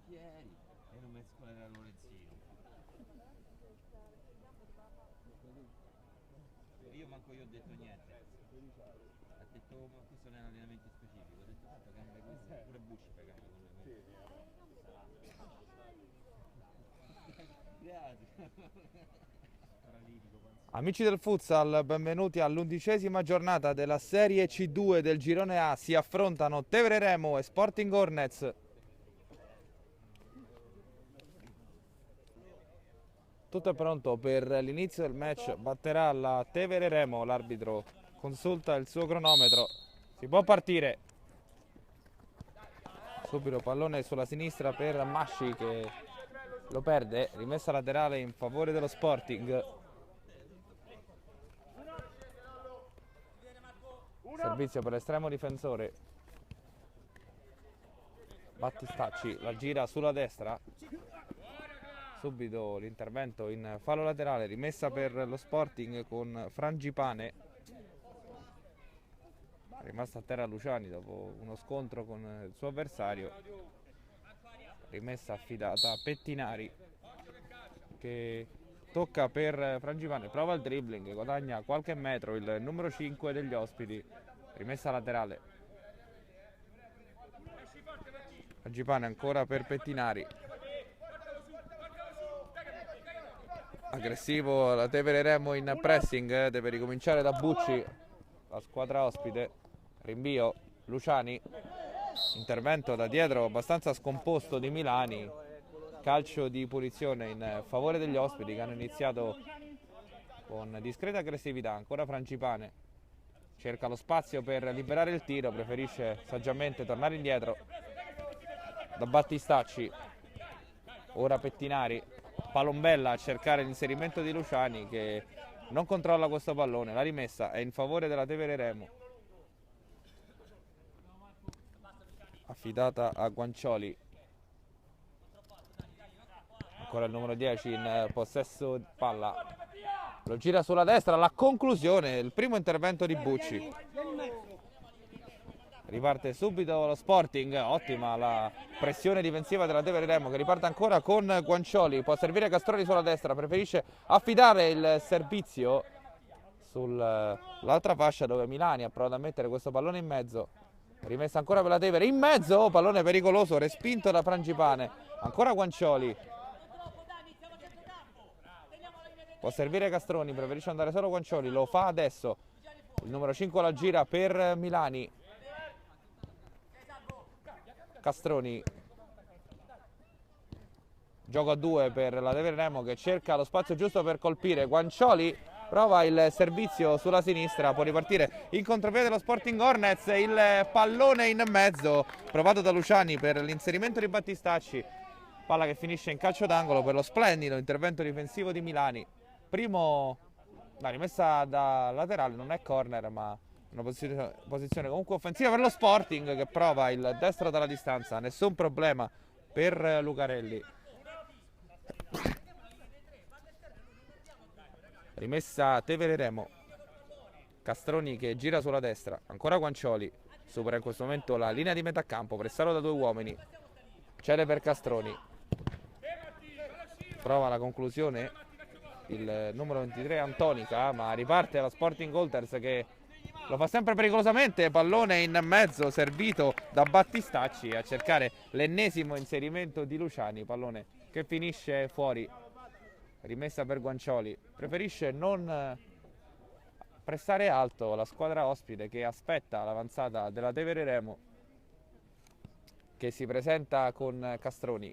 bicchieri e non mescolerà Lorenzino. Io manco io ho detto niente. Ha detto ma questo non è un allenamento specifico, ho detto tanto gambe così, pure Bucci fa gambe con le grazie. Amici del futsal, benvenuti all'11ª giornata della Serie C2 del Girone A. Si affrontano Tevere Remo e Sporting Hornets. Tutto è pronto per l'inizio del match. Batterà la Tevere Remo. L'arbitro consulta il suo cronometro. Si può partire. Subito pallone sulla sinistra per Masci che lo perde. Rimessa laterale in favore dello Sporting. Servizio per l'estremo difensore. Battistacci la gira sulla destra. Subito l'intervento in fallo laterale. Rimessa per lo Sporting con Frangipane. È rimasto a terra Luciani dopo uno scontro con il suo avversario. Rimessa affidata a Pettinari che tocca per Frangipane. Prova il dribbling, guadagna qualche metro il numero 5 degli ospiti. Rimessa laterale. Frangipane ancora per Pettinari. Aggressivo la Tevere Remo in pressing. Deve ricominciare da Bucci, la squadra ospite. Rinvio Luciani. Intervento da dietro abbastanza scomposto di Milani. Calcio di punizione in favore degli ospiti che hanno iniziato con discreta aggressività. Ancora Frangipane. Cerca lo spazio per liberare il tiro, preferisce saggiamente tornare indietro da Battistacci. Ora Pettinari, Palombella a cercare l'inserimento di Luciani che non controlla questo pallone. La rimessa è in favore della Tevere Remo, affidata a Guancioli. Ancora il numero 10 in possesso palla. Lo gira sulla destra, la conclusione, il primo intervento di Bucci. Riparte subito lo Sporting, ottima la pressione difensiva della Tevere Remo che riparte ancora con Guancioli. Può servire Castroni sulla destra, preferisce affidare il servizio sull'altra fascia dove Milani ha provato a mettere questo pallone in mezzo. Rimessa ancora per la Tevere, in mezzo, pallone pericoloso, respinto da Frangipane. Ancora Guancioli. Può servire Castroni, preferisce andare solo Guancioli, lo fa adesso. Il numero 5 la gira per Milani. Castroni. Gioco a due per la Tevere Remo che cerca lo spazio giusto per colpire. Guancioli prova il servizio sulla sinistra, può ripartire in contropiede dello Sporting Hornets. Il pallone in mezzo, provato da Luciani per l'inserimento di Battistacci. Palla che finisce in calcio d'angolo per lo splendido intervento difensivo di Milani. Primo, la rimessa da laterale, non è corner ma una posizione comunque offensiva per lo Sporting che prova il destro dalla distanza. Nessun problema per Lucarelli. Rimessa Tevere Remo. Castroni che gira sulla destra, ancora Guancioli. Supera in questo momento la linea di metà campo, pressato da due uomini. Cede per Castroni. Prova la conclusione il numero 23 Antonica, ma riparte la Sporting Hornets che lo fa sempre pericolosamente. Pallone in mezzo servito da Battistacci a cercare l'ennesimo inserimento di Luciani. Pallone che finisce fuori. Rimessa per Guancioli. Preferisce non pressare alto la squadra ospite che aspetta l'avanzata della Tevere Remo che si presenta con Castroni.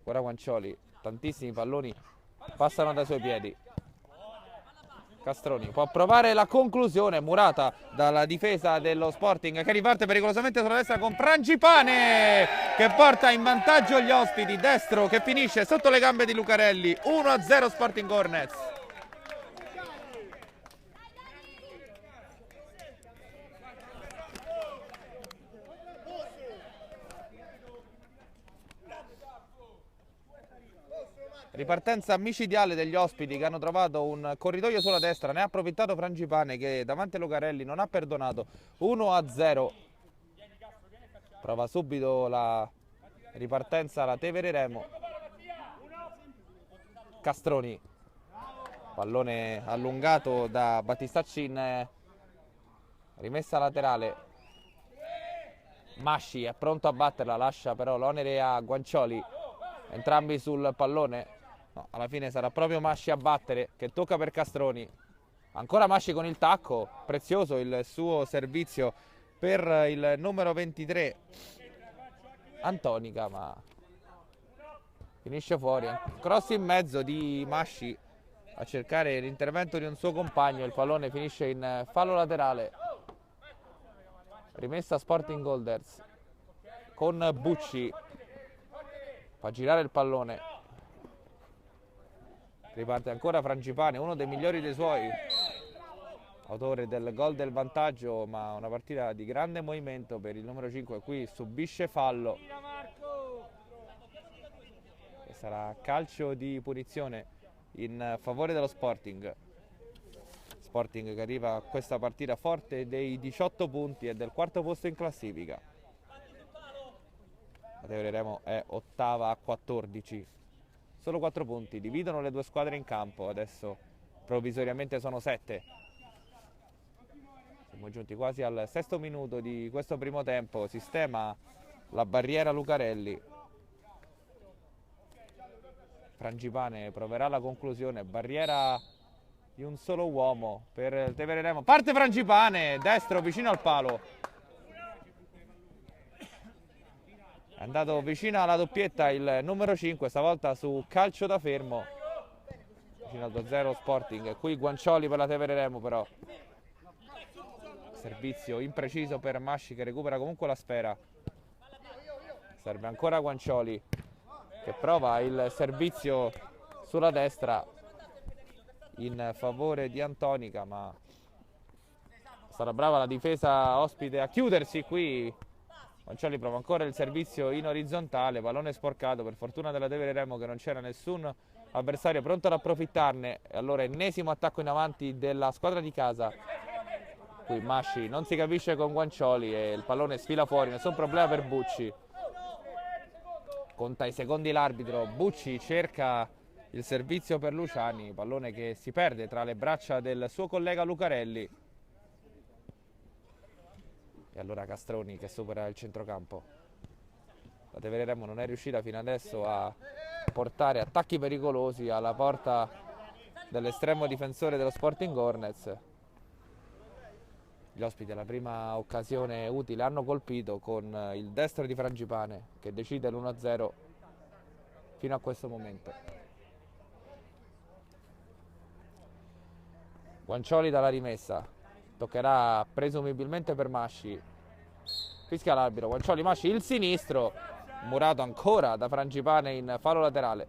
Ora Guancioli. Tantissimi palloni passano dai suoi piedi. Castroni può provare la conclusione, murata dalla difesa dello Sporting che riparte pericolosamente sulla destra con Frangipane che porta in vantaggio gli ospiti. Destro che finisce sotto le gambe di Lucarelli. 1-0 Sporting Hornets. Ripartenza micidiale degli ospiti che hanno trovato un corridoio sulla destra, ne ha approfittato Frangipane che davanti a Lucarelli non ha perdonato. 1-0. Prova subito la ripartenza la Tevere Remo. Castroni, pallone allungato da Battistaccin, rimessa laterale. Masci è pronto a batterla, lascia però l'onere a Guancioli, entrambi sul pallone. No, alla fine sarà proprio Masci a battere, che tocca per Castroni. Ancora Masci con il tacco, prezioso il suo servizio per il numero 23 Antonica, ma finisce fuori. Cross in mezzo di Masci a cercare l'intervento di un suo compagno, il pallone finisce in fallo laterale. Rimessa Sporting Golders con Bucci, fa girare il pallone, riparte ancora Frangipane, uno dei migliori dei suoi, autore del gol del vantaggio, ma una partita di grande movimento per il numero 5. Qui subisce fallo e sarà calcio di punizione in favore dello Sporting. Sporting che arriva a questa partita forte dei 18 punti e del quarto posto in classifica. La Tevere Remo è ottava a 14, solo 4 punti dividono le due squadre in campo, adesso provvisoriamente sono 7. Siamo giunti quasi al sesto minuto di questo primo tempo, sistema la barriera Lucarelli. Frangipane proverà la conclusione, barriera di un solo uomo per il Tevere Remo. Parte Frangipane, destro vicino al palo. È andato vicino alla doppietta il numero 5, stavolta su calcio da fermo. Vicino al 2-0 Sporting. Qui Guancioli per la Tevere Remo però. Servizio impreciso per Masci che recupera comunque la sfera. Serve ancora Guancioli che prova il servizio sulla destra in favore di Antonica, ma sarà brava la difesa ospite a chiudersi. Qui Guancioli prova ancora il servizio in orizzontale, pallone sporcato, per fortuna della Tevere Remo che non c'era nessun avversario pronto ad approfittarne. E allora ennesimo attacco in avanti della squadra di casa. Qui Masci non si capisce con Guancioli e il pallone sfila fuori, nessun problema per Bucci. Conta i secondi l'arbitro, Bucci cerca il servizio per Luciani, pallone che si perde tra le braccia del suo collega Lucarelli. E allora Castroni che supera il centrocampo. La Tevere Remo non è riuscita fino adesso a portare attacchi pericolosi alla porta dell'estremo difensore dello Sporting Hornets. Gli ospiti alla prima occasione utile hanno colpito con il destro di Frangipane che decide l'1-0 fino a questo momento. Guancioli dalla rimessa, toccherà presumibilmente per Masci. Fischia l'arbitro, Guancioli, Masci, il sinistro, murato ancora da Frangipane in fallo laterale.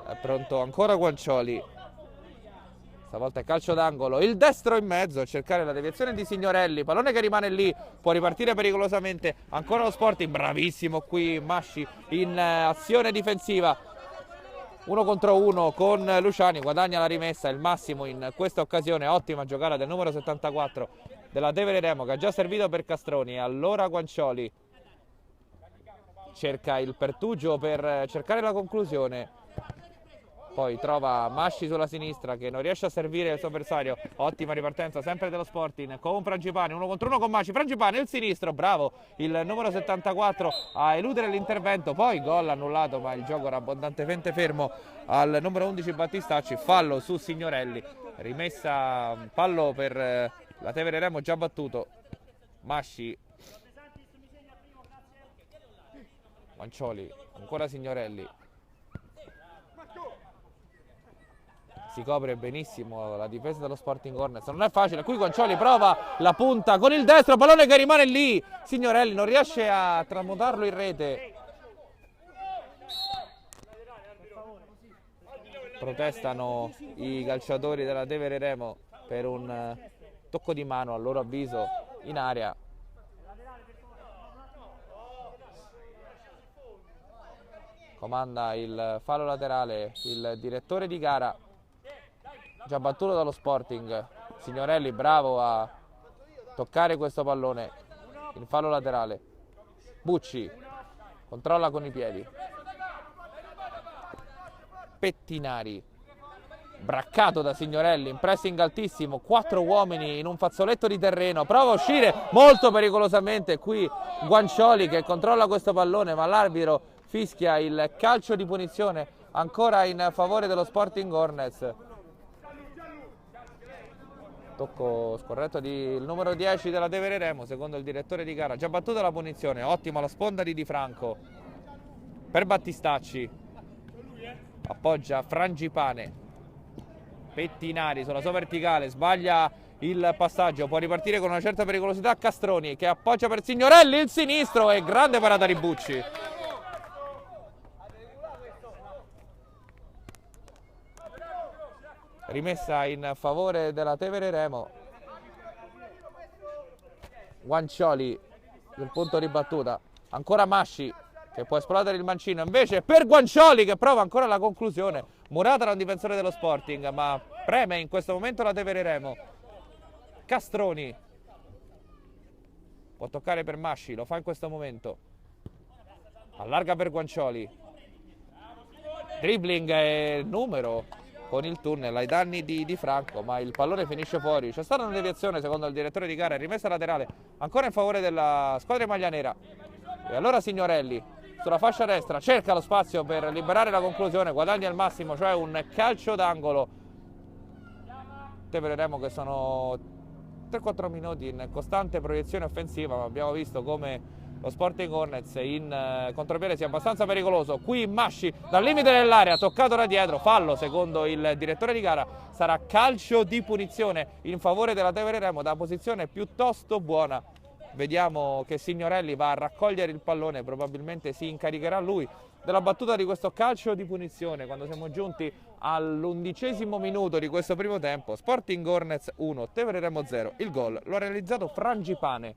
È pronto ancora Guancioli. Stavolta è calcio d'angolo, il destro in mezzo a cercare la deviazione di Signorelli, pallone che rimane lì, può ripartire pericolosamente, ancora lo Sporting, bravissimo qui Masci in azione difensiva, 1 contro 1 con Luciani, guadagna la rimessa, il massimo in questa occasione, ottima giocata del numero 74 della Tevere Remo che ha già servito per Castroni. E allora Guancioli cerca il pertugio per cercare la conclusione. Poi trova Masci sulla sinistra che non riesce a servire il suo avversario. Ottima ripartenza sempre dello Sporting con Frangipane, 1 contro 1 con Masci. Frangipane il sinistro, bravo il numero 74 a eludere l'intervento. Poi gol annullato, ma il gioco era abbondantemente fermo al numero 11 Battistacci. Fallo su Signorelli, rimessa fallo per la Tevere Remo già battuto. Masci, Guancioli, ancora Signorelli. Si copre benissimo la difesa dello Sporting Hornets, non è facile. Qui Guancioli prova la punta con il destro, pallone che rimane lì. Signorelli non riesce a tramutarlo in rete. Protestano i calciatori della Tevere Remo per un tocco di mano a loro avviso in area. Comanda il fallo laterale il direttore di gara, già battuto dallo Sporting. Signorelli bravo a toccare questo pallone in fallo laterale. Bucci controlla con i piedi. Pettinari, braccato da Signorelli, in pressing altissimo, 4 uomini in un fazzoletto di terreno, prova a uscire molto pericolosamente qui Guancioli che controlla questo pallone, ma l'arbitro fischia il calcio di punizione ancora in favore dello Sporting Hornets. Tocco scorretto del numero 10 della Tevere Remo, secondo il direttore di gara. Già battuta la punizione, ottima la sponda di Franco per Battistacci. Appoggia Frangipane. Pettinari sulla sua verticale, sbaglia il passaggio, può ripartire con una certa pericolosità Castroni che appoggia per Signorelli, il sinistro e grande parata di Bucci. Rimessa in favore della Tevere Remo. Guancioli sul punto di battuta, ancora Masci che può esplodere il mancino, invece per Guancioli che prova ancora la conclusione. Murata da un difensore dello Sporting, ma preme in questo momento la Tevere Remo. Castroni può toccare per Masci, lo fa in questo momento, allarga per Guancioli, dribbling e numero con il tunnel ai danni di Franco, ma il pallone finisce fuori. C'è stata una deviazione secondo il direttore di gara, rimessa laterale ancora in favore della squadra di maglia nera. E allora Signorelli sulla fascia destra cerca lo spazio per liberare la conclusione, guadagna al massimo, cioè un calcio d'angolo. Tevere Remo che sono 3-4 minuti in costante proiezione offensiva, ma abbiamo visto come lo Sporting Hornets in contropiede sia abbastanza pericoloso. Qui Masci dal limite dell'area, toccato da dietro, fallo secondo il direttore di gara, sarà calcio di punizione in favore della Tevere Remo da posizione piuttosto buona. Vediamo che Signorelli va a raccogliere il pallone, probabilmente si incaricherà lui della battuta di questo calcio di punizione quando siamo giunti all'11° minuto di questo primo tempo. Sporting Hornets 1, Tevere Remo 0. Il gol lo ha realizzato Frangipane.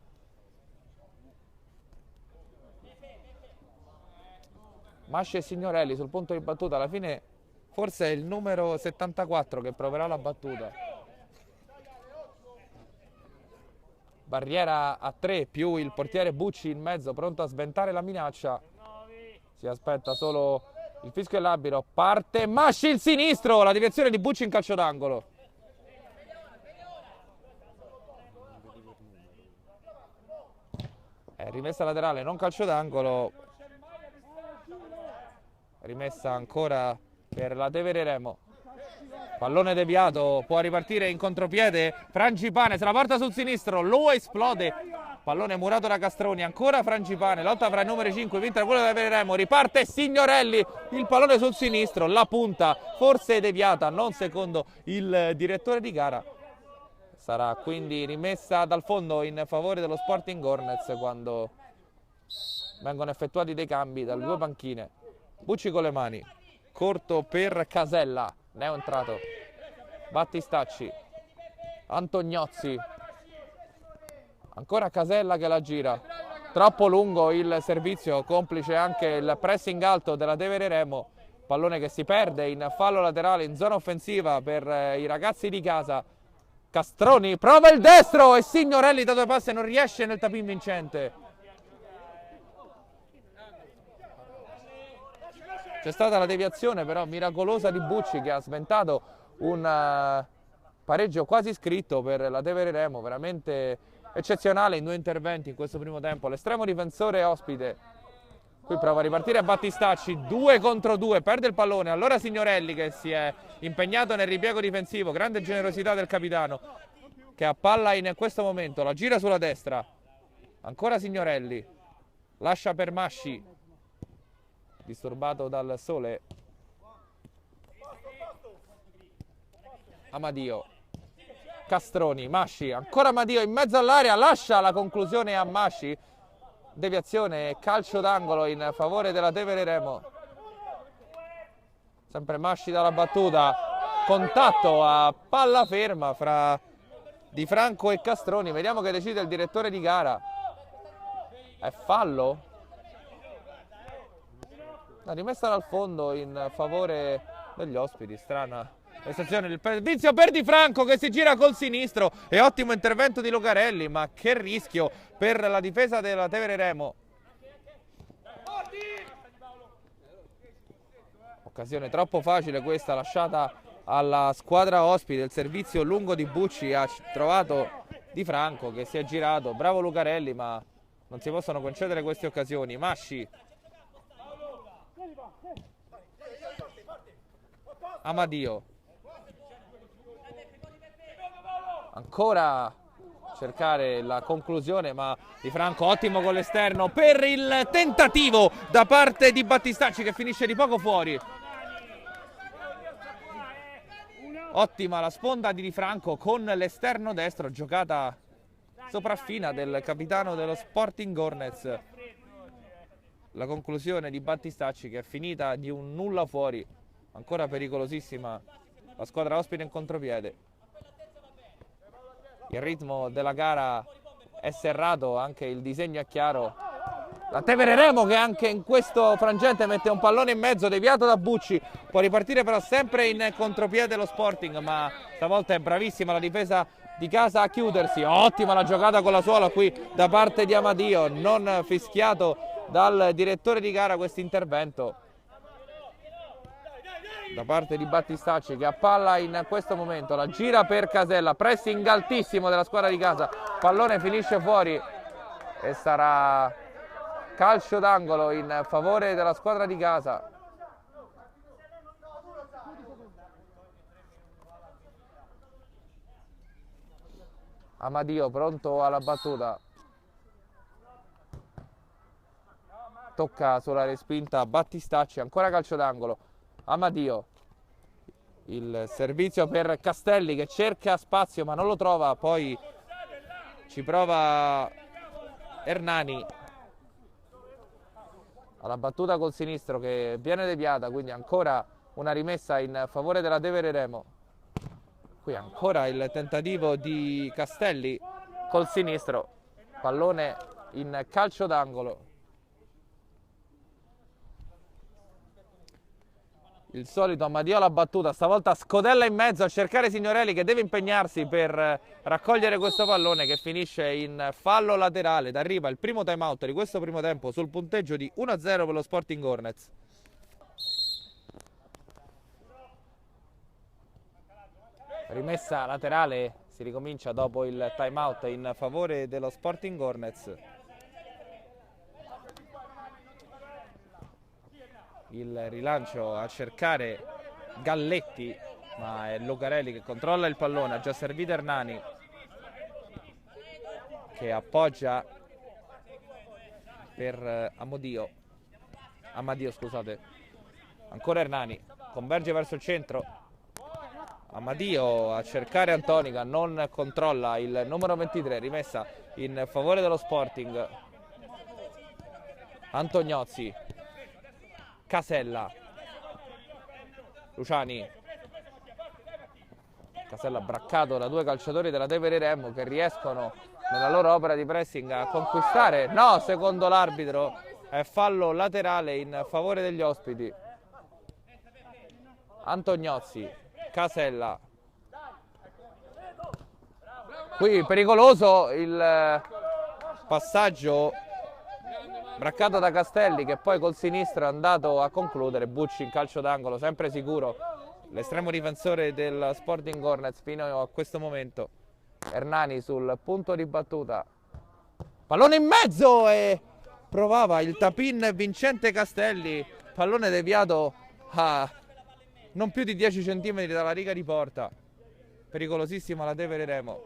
Masci e Signorelli sul punto di battuta, alla fine forse è il numero 74 che proverà la battuta. Barriera a 3 più il portiere Bucci in mezzo, pronto a sventare la minaccia. Si aspetta solo il fischio dell'arbitro, parte Masci il sinistro, la direzione di Bucci in calcio d'angolo. Rimessa laterale, non calcio d'angolo. Rimessa ancora per la Tevere Remo. Pallone deviato, può ripartire in contropiede Frangipane, se la porta sul sinistro, lo esplode. Pallone murato da Castroni, ancora Frangipane, lotta fra i numeri 5, vinta quello della Tevere Remo, riparte Signorelli, il pallone sul sinistro, la punta forse deviata, non secondo il direttore di gara. Sarà quindi rimessa dal fondo in favore dello Sporting Hornets quando vengono effettuati dei cambi dalle due panchine. Bucci con le mani, corto per Casella, ne è entrato Battistacci, Antognozzi, ancora Casella che la gira, troppo lungo il servizio, complice anche il pressing alto della Tevere Remo. Pallone che si perde in fallo laterale in zona offensiva per i ragazzi di casa. Castroni prova il destro e Signorelli da due passi non riesce nel tapin vincente. C'è stata la deviazione però miracolosa di Bucci che ha sventato un pareggio quasi scritto per la Tevere Remo, veramente eccezionale in due interventi in questo primo tempo. L'estremo difensore ospite, qui prova a ripartire a Battistacci, 2 contro 2, perde il pallone, allora Signorelli che si è impegnato nel ripiego difensivo, grande generosità del capitano che a palla in questo momento, la gira sulla destra, ancora Signorelli, lascia per Masci, disturbato dal sole. Amadio, Castroni, Masci, ancora Amadio in mezzo all'area, lascia la conclusione a Masci, deviazione, calcio d'angolo in favore della Tevere Remo. Sempre Masci dalla battuta, contatto a palla ferma fra Di Franco e Castroni, vediamo che decide il direttore di gara. È fallo? La rimessa dal fondo in favore degli ospiti, strana prestazione del servizio per Di Franco che si gira col sinistro e ottimo intervento di Lucarelli, ma che rischio per la difesa della Tevere Remo. Occasione troppo facile questa lasciata alla squadra ospite. Il servizio lungo di Bucci ha trovato Di Franco che si è girato. Bravo Lucarelli, ma non si possono concedere queste occasioni. Masci. Amadio. Ancora cercare la conclusione, ma Di Franco ottimo con l'esterno per il tentativo da parte di Battistacci che finisce di poco fuori. Ottima la sponda di Di Franco con l'esterno destro, giocata sopraffina del capitano dello Sporting Hornets. La conclusione di Battistacci che è finita di un nulla fuori, ancora pericolosissima la squadra ospite in contropiede. Il ritmo della gara è serrato, anche il disegno è chiaro. La Tevere Remo che anche in questo frangente mette un pallone in mezzo, deviato da Bucci. Può ripartire però sempre in contropiede lo Sporting, ma stavolta è bravissima la difesa di casa a chiudersi. Ottima la giocata con la suola qui da parte di Amadio, non fischiato dal direttore di gara questo intervento da parte di Battistacci, che a palla in questo momento la gira per Casella, pressing altissimo della squadra di casa, pallone finisce fuori e sarà calcio d'angolo in favore della squadra di casa. Amadio pronto alla battuta, tocca sulla respinta Battistacci, ancora calcio d'angolo. Amadio, il servizio per Castelli che cerca spazio ma non lo trova, poi ci prova Hernani alla battuta col sinistro che viene deviata, quindi ancora una rimessa in favore della Tevere Remo. Qui ancora il tentativo di Castelli col sinistro, pallone in calcio d'angolo. Il solito Amadio alla battuta, stavolta scodella in mezzo a cercare Signorelli che deve impegnarsi per raccogliere questo pallone che finisce in fallo laterale ed arriva il primo time out di questo primo tempo sul punteggio di 1-0 per lo Sporting Hornets. Rimessa laterale, si ricomincia dopo il time out in favore dello Sporting Hornets. Il rilancio a cercare Galletti, ma è Lucarelli che controlla il pallone, ha già servito Hernani che appoggia per Amadio, scusate, ancora Hernani, converge verso il centro, Amadio a cercare Antonica, non controlla il numero 23, rimessa in favore dello Sporting. Antognozzi, Casella, Luciani, Casella braccato da due calciatori della Tevere Remo che riescono nella loro opera di pressing a conquistare, no, secondo l'arbitro è fallo laterale in favore degli ospiti. Antognozzi, Casella, qui pericoloso il passaggio braccato da Castelli che poi col sinistro è andato a concludere. Bucci in calcio d'angolo, sempre sicuro l'estremo difensore del Sporting Hornets fino a questo momento. Hernani sul punto di battuta, pallone in mezzo e provava il tap-in vincente Castelli, pallone deviato a non più di 10 cm dalla riga di porta, pericolosissima la Tevere Remo.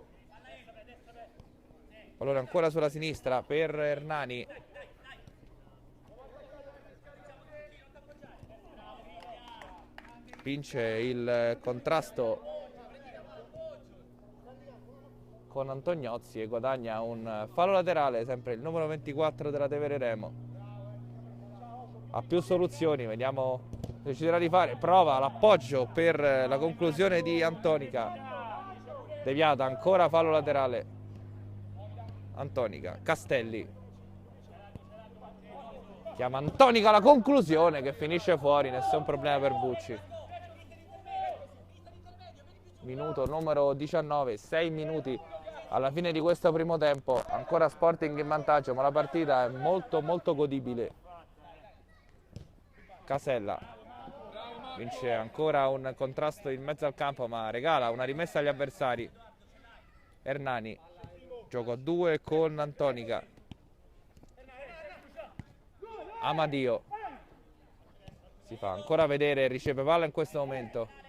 Allora ancora sulla sinistra per Hernani, vince il contrasto con Antognozzi e guadagna un fallo laterale, sempre il numero 24 della Tevere Remo. Ha più soluzioni, vediamo se deciderà di fare, prova l'appoggio per la conclusione di Antonica, deviata, ancora fallo laterale. Antonica, Castelli chiama Antonica la conclusione che finisce fuori, nessun problema per Bucci. Minuto numero 19, 6 minuti alla fine di questo primo tempo, ancora Sporting in vantaggio, ma la partita è molto godibile. Casella, vince ancora un contrasto in mezzo al campo, ma regala una rimessa agli avversari. Hernani, gioco a 2 con Antonica. Amadio si fa ancora vedere, riceve palla in questo momento.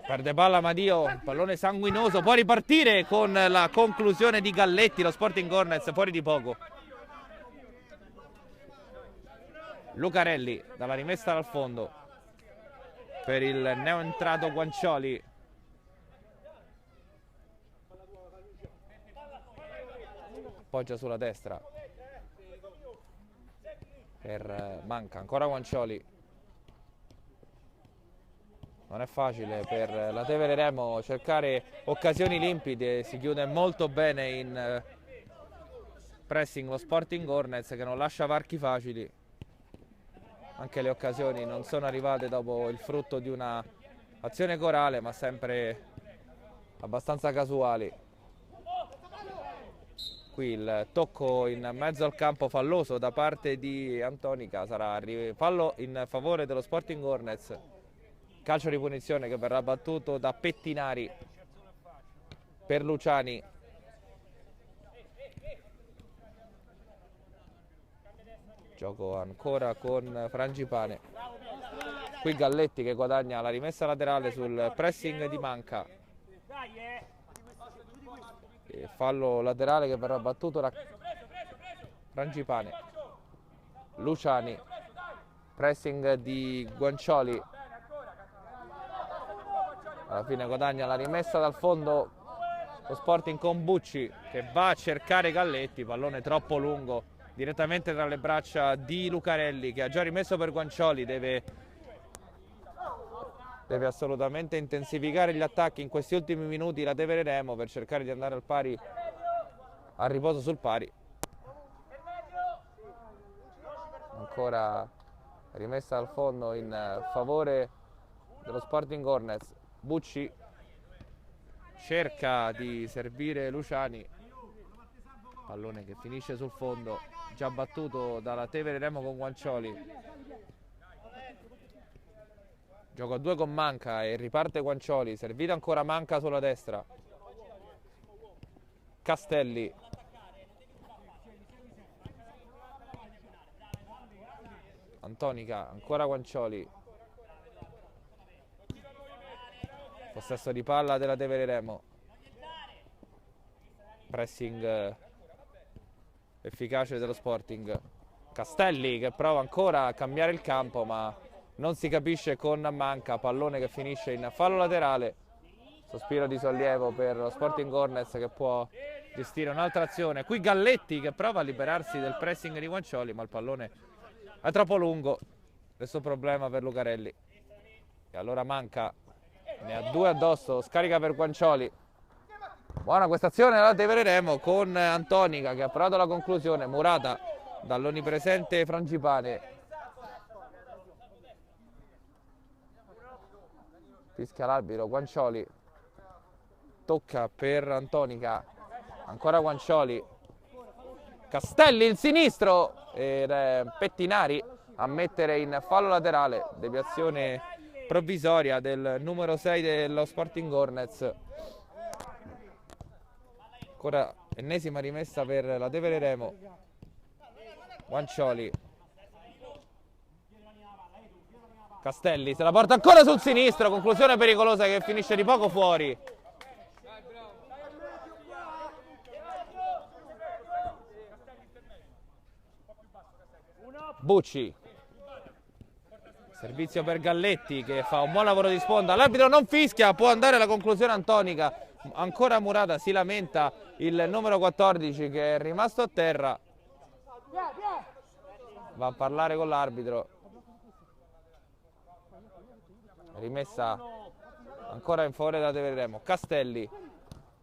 Perde palla Amadio, pallone sanguinoso, può ripartire con la conclusione di Galletti, lo Sporting Hornets fuori di poco. Lucarelli dalla rimessa dal fondo per il neoentrato Guancioli. Poggia sulla destra per Manca, ancora Guancioli. Non è facile per la Tevere Remo cercare occasioni limpide, si chiude molto bene in pressing lo Sporting Hornets che non lascia varchi facili. Anche le occasioni non sono arrivate dopo il frutto di una azione corale, ma sempre abbastanza casuali. Qui il tocco in mezzo al campo falloso da parte di Antonica, sarà fallo in favore dello Sporting Hornets. Calcio di punizione che verrà battuto da Pettinari per Luciani. Gioco ancora con Frangipane. Qui Galletti che guadagna la rimessa laterale sul pressing di Manca. E fallo laterale che verrà battuto da Frangipane. Luciani. Pressing di Guancioli. Alla fine guadagna la rimessa dal fondo lo Sporting con Bucci che va a cercare Galletti. Pallone troppo lungo direttamente tra le braccia di Lucarelli che ha già rimesso per Guancioli. Deve assolutamente intensificare gli attacchi in questi ultimi minuti la Tevere Remo per cercare di andare al pari, al riposo sul pari. Ancora rimessa al fondo in favore dello Sporting Hornets. Bucci cerca di servire Luciani, pallone che finisce sul fondo, già battuto dalla Tevere Remo con Guancioli. Gioco a 2 con Manca e riparte Guancioli, servita ancora Manca sulla destra. Castelli. Antonica, ancora Guancioli. Possesso di palla della Tevere Remo. Pressing efficace dello Sporting. Castelli che prova ancora a cambiare il campo ma non si capisce con Manca. Pallone che finisce in fallo laterale. Sospiro di sollievo per lo Sporting Hornets che può gestire un'altra azione. Qui Galletti che prova a liberarsi del pressing di Guancioli ma il pallone è troppo lungo. Questo problema per Lucarelli. E allora Manca ne ha 2 addosso, scarica per Guancioli. Buona questa azione la Tevere Remo con Antonica che ha provato la conclusione, murata dall'onnipresente Frangipane. Fischia l'arbitro, Guancioli. Tocca per Antonica, ancora Guancioli. Castelli il sinistro ed Pettinari a mettere in fallo laterale, deviazione provvisoria del numero 6 dello Sporting Hornets. Ancora ennesima rimessa per la Tevere Remo. Guancioli. Castelli se la porta ancora sul sinistro, conclusione pericolosa che finisce di poco fuori. Bucci. Servizio per Galletti che fa un buon lavoro di sponda. L'arbitro non fischia, può andare alla conclusione Antonica. Ancora murata, si lamenta il numero 14 che è rimasto a terra. Va a parlare con l'arbitro. Rimessa ancora in favore della Tevere Remo. Castelli.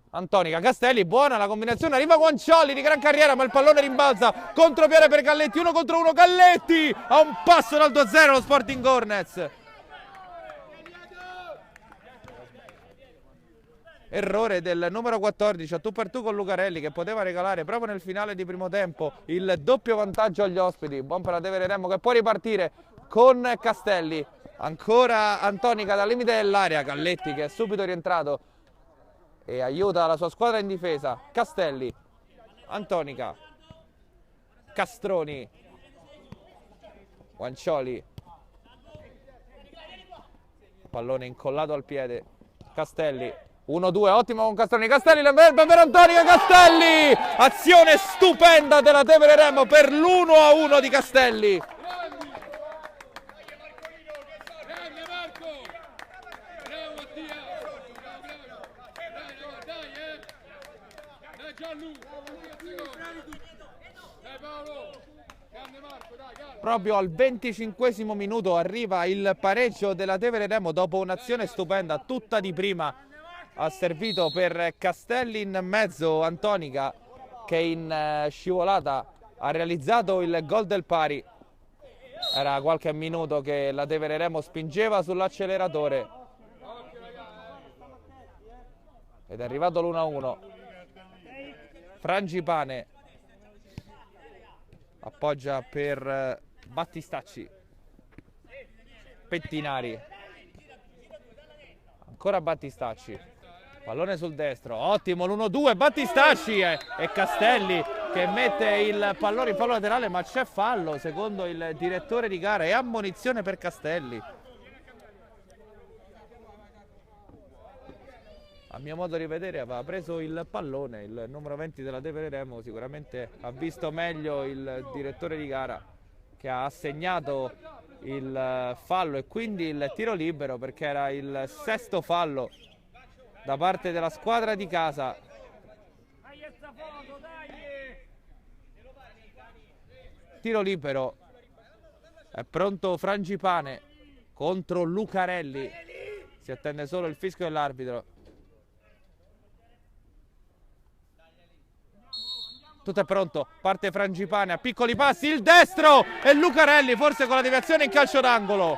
Antonica, Castelli, buona la combinazione, arriva Guancioli di gran carriera ma il pallone rimbalza, contropiede per Galletti, 1 contro 1, Galletti a un passo dal 2-0 lo Sporting Hornets. Errore del numero 14 a tu per tu con Lucarelli che poteva regalare proprio nel finale di primo tempo il doppio vantaggio agli ospiti. Buon per la Tevere Remo che può ripartire con Castelli. Ancora Antonica dal limite dell'area, Galletti che è subito rientrato e aiuta la sua squadra in difesa. Castelli, Antonica, Castroni, Guancioli, pallone incollato al piede. Castelli, 1-2, ottimo con Castroni. Castelli, per Antonica. Castelli, azione stupenda della Tevere Remo per l'1-1 di Castelli. Proprio al 25esimo minuto arriva il pareggio della Tevere Remo dopo un'azione stupenda, tutta di prima. Ha servito per Castelli in mezzo Antonica che in scivolata ha realizzato il gol del pari. Era qualche minuto che la Tevere Remo spingeva sull'acceleratore ed è arrivato l'1-1. Frangipane appoggia per Battistacci, Pettinari, ancora Battistacci, pallone sul destro, ottimo l'1-2, Battistacci e Castelli che mette il pallone in fallo laterale, ma c'è fallo secondo il direttore di gara e ammonizione per Castelli. A mio modo di vedere aveva preso il pallone, il numero 20 della Tevere Remo sicuramente ha visto meglio il direttore di gara che ha assegnato il fallo e quindi il tiro libero, perché era il sesto fallo da parte della squadra di casa. Tiro libero, è pronto Frangipane contro Lucarelli, si attende solo il fischio dell'arbitro. Tutto è pronto, parte Frangipane a piccoli passi, il destro e Lucarelli forse con la deviazione in calcio d'angolo.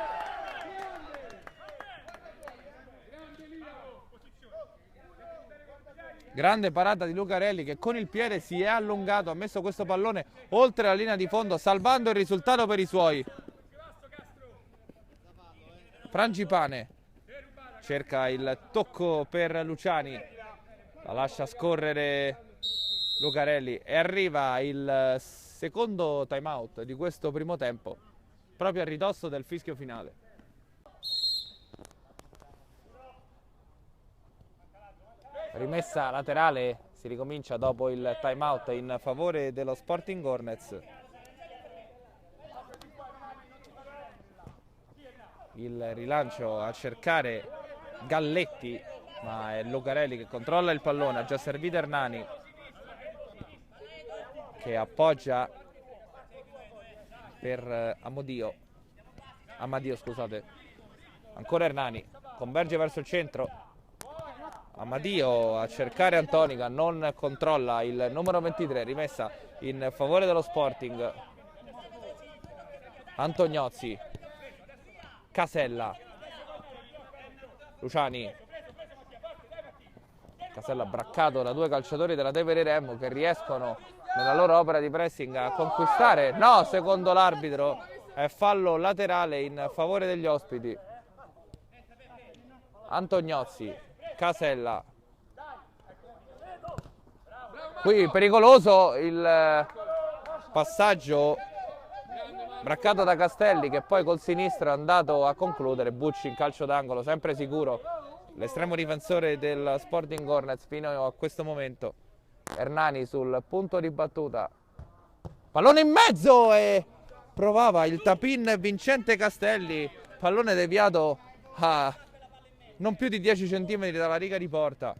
Grande parata di Lucarelli che con il piede si è allungato, ha messo questo pallone oltre la linea di fondo salvando il risultato per i suoi. Frangipane cerca il tocco per Luciani, la lascia scorrere Lucarelli e arriva il secondo time out di questo primo tempo proprio a ridosso del fischio finale. Rimessa laterale, si ricomincia dopo il time out in favore dello Sporting Hornets. Il rilancio a cercare Galletti, ma è Lucarelli che controlla il pallone, ha già servito Hernani che appoggia per Amadio, scusate, ancora Hernani, converge verso il centro, Amadio a cercare Antonica, non controlla il numero 23, rimessa in favore dello Sporting. Antognozzi, Casella, Luciani, Casella braccato da due calciatori della Tevere Remo che riescono nella loro opera di pressing a conquistare, no, secondo l'arbitro è fallo laterale in favore degli ospiti. Antognozzi, Casella, qui pericoloso il passaggio braccato da Castelli che poi col sinistro è andato a concludere. Bucci in calcio d'angolo, sempre sicuro l'estremo difensore del Sporting Hornets fino a questo momento. Hernani sul punto di battuta, pallone in mezzo e provava il tap-in vincente Castelli, pallone deviato a non più di 10 cm dalla riga di porta,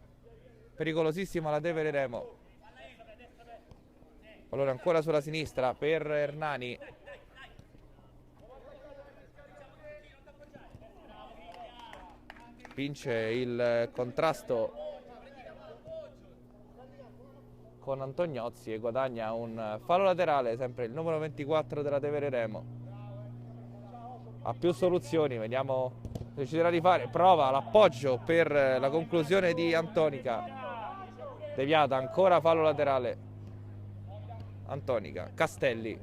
pericolosissima la Tevere Remo. Pallone ancora sulla sinistra per Hernani, vince il contrasto con Antognozzi e guadagna un fallo laterale, sempre il numero 24 della Tevere Remo. Ha più soluzioni, vediamo se deciderà di fare, prova l'appoggio per la conclusione di Antonica, deviata, ancora fallo laterale. Antonica, Castelli,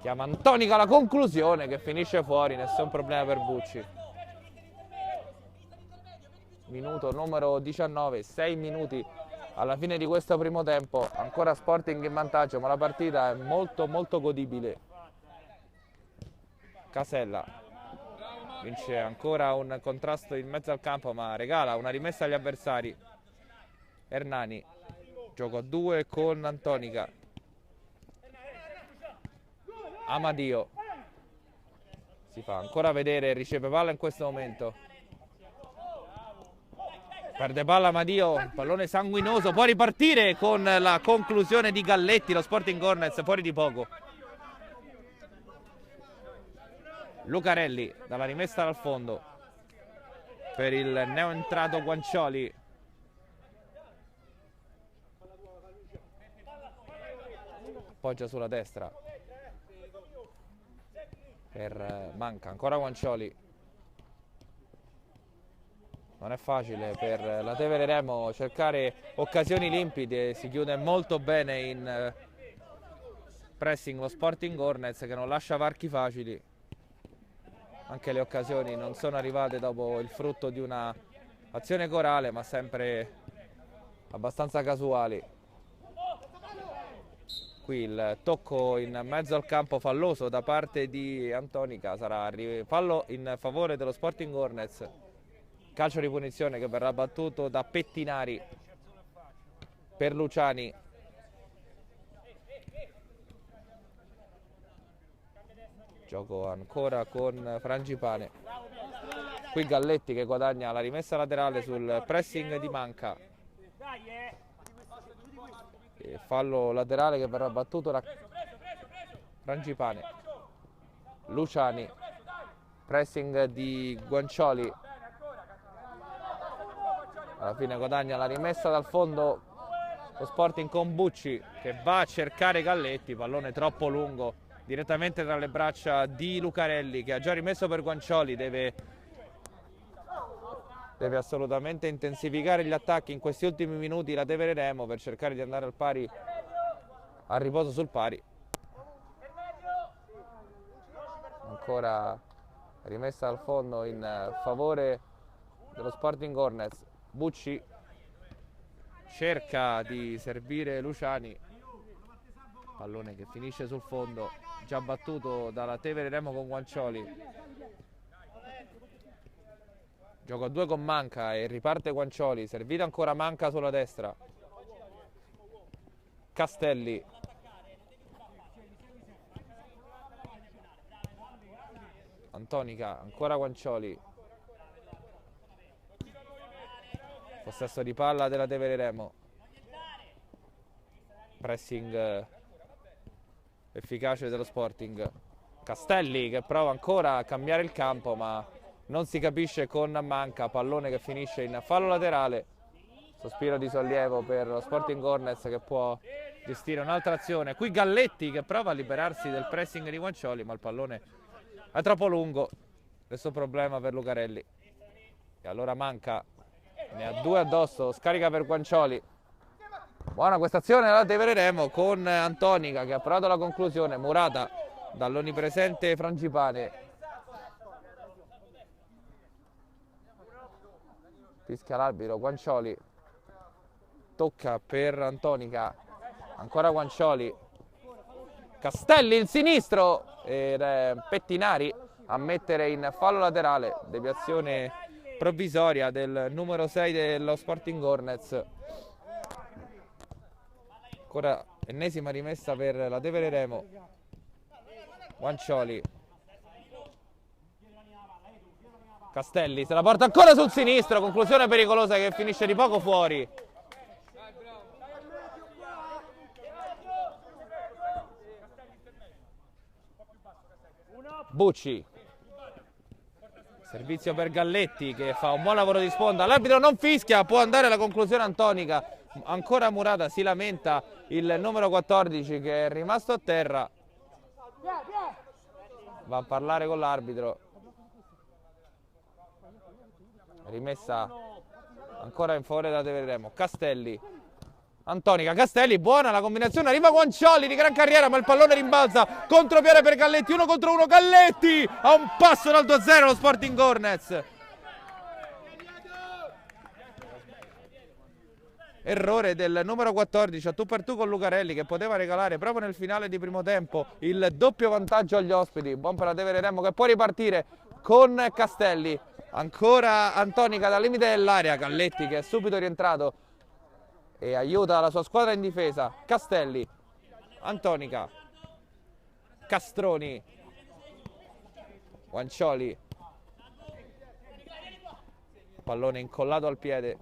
Chiama Antonica la conclusione che finisce fuori, nessun problema per Bucci. Minuto numero 19, 6 minuti alla fine di questo primo tempo, ancora Sporting in vantaggio, ma la partita è molto molto godibile. Casella vince ancora un contrasto in mezzo al campo, ma regala una rimessa agli avversari. Hernani, gioco a 2 con Antonica. Amadio si fa ancora vedere, riceve palla in questo momento. Perde palla Amadio, pallone sanguinoso, può ripartire con la conclusione di Galletti, lo Sporting Hornets fuori di poco. Lucarelli dalla rimessa dal fondo per il neoentrato Guancioli. Appoggia sulla destra per Manca, ancora Guancioli. Non è facile per la Tevere Remo cercare occasioni limpide, si chiude molto bene in pressing lo Sporting Hornets che non lascia varchi facili. Anche le occasioni non sono arrivate dopo il frutto di una azione corale, ma sempre abbastanza casuali. Qui il tocco in mezzo al campo falloso da parte di Antonica, sarà fallo in favore dello Sporting Hornets. Calcio di punizione che verrà battuto da Pettinari per Luciani. Gioco ancora con Frangipane. Qui Galletti che guadagna la rimessa laterale sul pressing di Manca. E fallo laterale che verrà battuto da Frangipane. Luciani. Pressing di Guancioli. Alla fine guadagna la rimessa dal fondo lo Sporting con Bucci che va a cercare Galletti, pallone troppo lungo direttamente tra le braccia di Lucarelli che ha già rimesso per Guancioli, deve assolutamente intensificare gli attacchi in questi ultimi minuti la Tevere Remo per cercare di andare al pari, al riposo sul pari. Ancora rimessa al fondo in favore dello Sporting Hornets. Bucci cerca di servire Luciani, pallone che finisce sul fondo, già battuto dalla Tevere Remo con Guancioli. Gioco a 2 con Manca e riparte Guancioli, servita ancora Manca sulla destra. Castelli. Antonica, ancora Guancioli. Possesso di palla della Tevere Remo. Pressing efficace dello Sporting. Castelli che prova ancora a cambiare il campo ma non si capisce con Manca. Pallone che finisce in fallo laterale. Sospiro di sollievo per lo Sporting Hornets che può gestire un'altra azione. Qui Galletti che prova a liberarsi del pressing di Guancioli ma il pallone è troppo lungo. Nessun problema per Lucarelli. E allora Manca ne ha 2 addosso, scarica per Guancioli. Buona questa azione della Tevere Remo con Antonica che ha provato la conclusione, murata dall'onnipresente Frangipane. Fischia l'arbitro, Guancioli tocca per Antonica, ancora Guancioli. Castelli il sinistro ed è Pettinari a mettere in fallo laterale, deviazione provvisoria del numero 6 dello Sporting Hornets. Ancora ennesima rimessa per la Tevere Remo. Guancioli. Castelli se la porta ancora sul sinistro, conclusione pericolosa che finisce di poco fuori. Bucci. Servizio per Galletti che fa un buon lavoro di sponda. L'arbitro non fischia, può andare alla conclusione Antonica. Ancora murata, si lamenta il numero 14 che è rimasto a terra. Va a parlare con l'arbitro. Rimessa ancora in favore della Tevere Remo. Castelli. Antonica, Castelli, buona la combinazione, arriva Guancioli di gran carriera, ma il pallone rimbalza, contropiede per Galletti, 1 contro 1, Galletti a un passo dal 2-0 lo Sporting Hornets. Errore del numero 14 a tu per tu con Lucarelli, che poteva regalare proprio nel finale di primo tempo il doppio vantaggio agli ospiti. Buon per la Tevere Remo, che può ripartire con Castelli. Ancora Antonica dal limite dell'area, Galletti che è subito rientrato e aiuta la sua squadra in difesa. Castelli, Antonica, Castroni, Guancioli, pallone incollato al piede,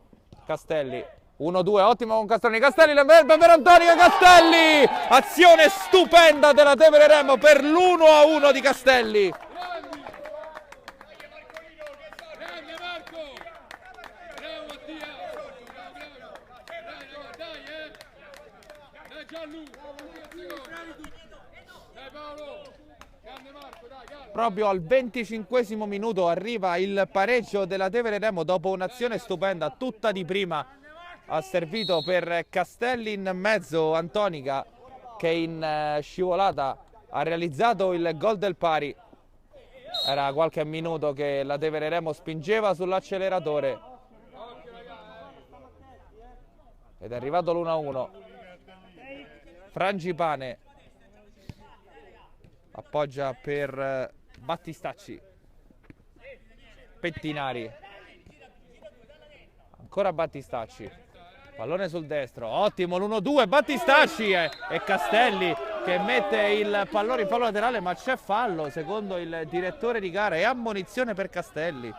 Castelli, 1-2, ottimo con Castroni, Castelli, per Antonica, Castelli, azione stupenda della Tevere Remo per l'1-1 di Castelli. Proprio al 25esimo minuto arriva il pareggio della Tevere Remo dopo un'azione stupenda, tutta di prima. Ha servito per Castelli in mezzo Antonica, che in scivolata ha realizzato il gol del pari. Era qualche minuto che la Tevere Remo spingeva sull'acceleratore ed è arrivato l'1-1. Frangipane appoggia per Battistacci, Pettinari, ancora Battistacci, pallone sul destro, ottimo l'1-2, Battistacci e Castelli che mette il pallone in fallo laterale, ma c'è fallo secondo il direttore di gara e ammonizione per Castelli.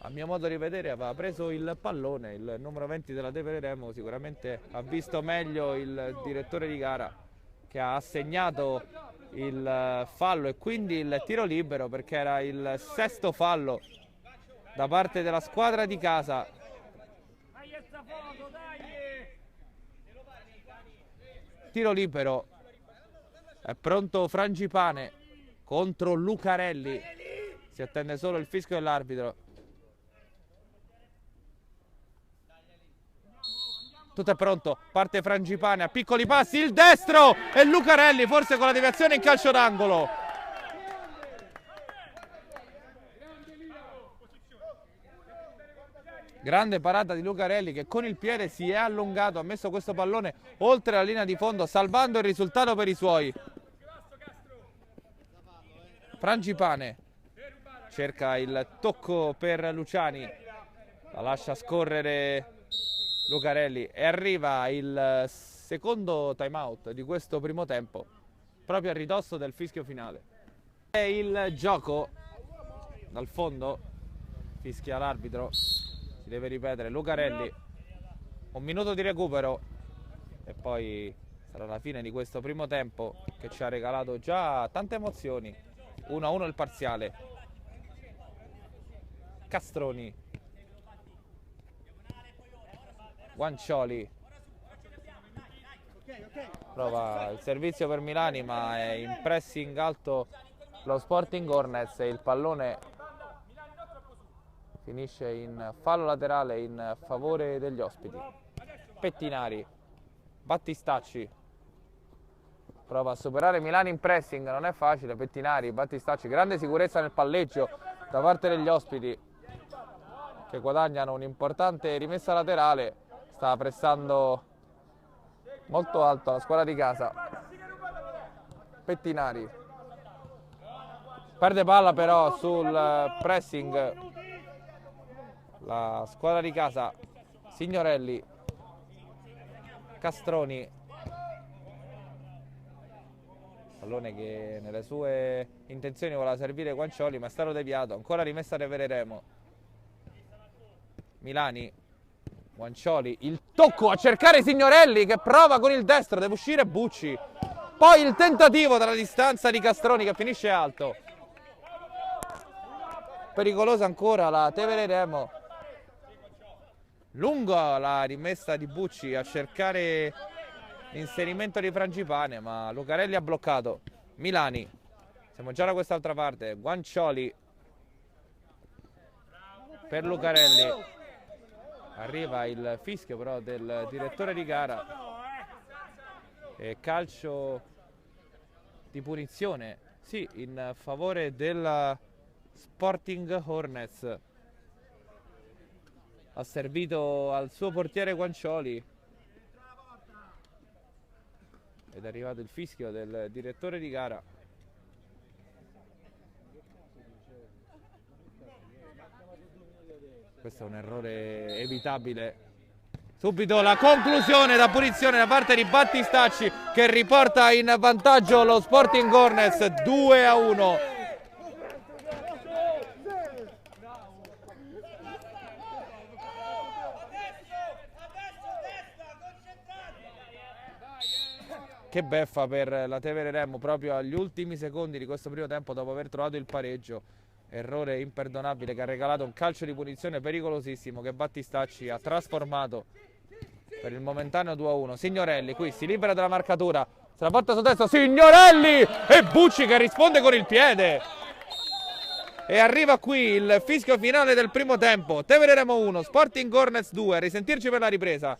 A mio modo di vedere aveva preso il pallone, il numero 20 della Tevere Remo sicuramente ha visto meglio il direttore di gara, che ha assegnato il fallo e quindi il tiro libero, perché era il sesto fallo da parte della squadra di casa. Tiro libero, è pronto Frangipane contro Lucarelli, si attende solo il fischio dell'arbitro. Tutto è pronto, parte Frangipane a piccoli passi, il destro e Lucarelli forse con la deviazione in calcio d'angolo. Grande parata di Lucarelli che con il piede si è allungato, ha messo questo pallone oltre la linea di fondo salvando il risultato per i suoi. Frangipane cerca il tocco per Luciani, la lascia scorrere Lucarelli e arriva il secondo time out di questo primo tempo, proprio a ridosso del fischio finale. È il gioco dal fondo, fischia l'arbitro, si deve ripetere. Lucarelli, 1 minuto di recupero e poi sarà la fine di questo primo tempo che ci ha regalato già tante emozioni. 1-1 il parziale. Castroni, Guancioli, prova il servizio per Milani, ma è in pressing alto lo Sporting Hornets e il pallone finisce in fallo laterale in favore degli ospiti. Pettinari, Battistacci, prova a superare Milani in pressing, non è facile. Pettinari, Battistacci, grande sicurezza nel palleggio da parte degli ospiti, che guadagnano un'importante rimessa laterale. Sta pressando molto alto la squadra di casa. Pettinari perde palla però sul pressing la squadra di casa. Signorelli, Castroni, pallone che nelle sue intenzioni voleva servire Guancioli, ma è stato deviato. Ancora rimessa da Tevere Remo. Milani, Guancioli, il tocco a cercare Signorelli che prova con il destro, deve uscire Bucci. Poi il tentativo dalla distanza di Castroni che finisce alto. Pericolosa ancora la Tevere Remo. Lunga la rimessa di Bucci a cercare l'inserimento di Frangipane, ma Lucarelli ha bloccato. Milani, siamo già da quest'altra parte. Guancioli per Lucarelli. Arriva il fischio però del direttore di gara e calcio di punizione, sì, in favore della Sporting Hornets. Ha servito al suo portiere Guancioli ed è arrivato il fischio del direttore di gara. Questo è un errore evitabile. Subito la conclusione da punizione da parte di Battistacci, che riporta in vantaggio lo Sporting Hornets 2-1. Che beffa per la Tevere Remo proprio agli ultimi secondi di questo primo tempo, dopo aver trovato il pareggio. Errore imperdonabile che ha regalato un calcio di punizione pericolosissimo che Battistacci ha trasformato per il momentaneo 2-1. Signorelli qui si libera dalla marcatura, se la porta sul destro, Signorelli e Bucci che risponde con il piede. E arriva qui il fischio finale del primo tempo. Tevere Remo 1, Sporting Hornets 2. A risentirci per la ripresa.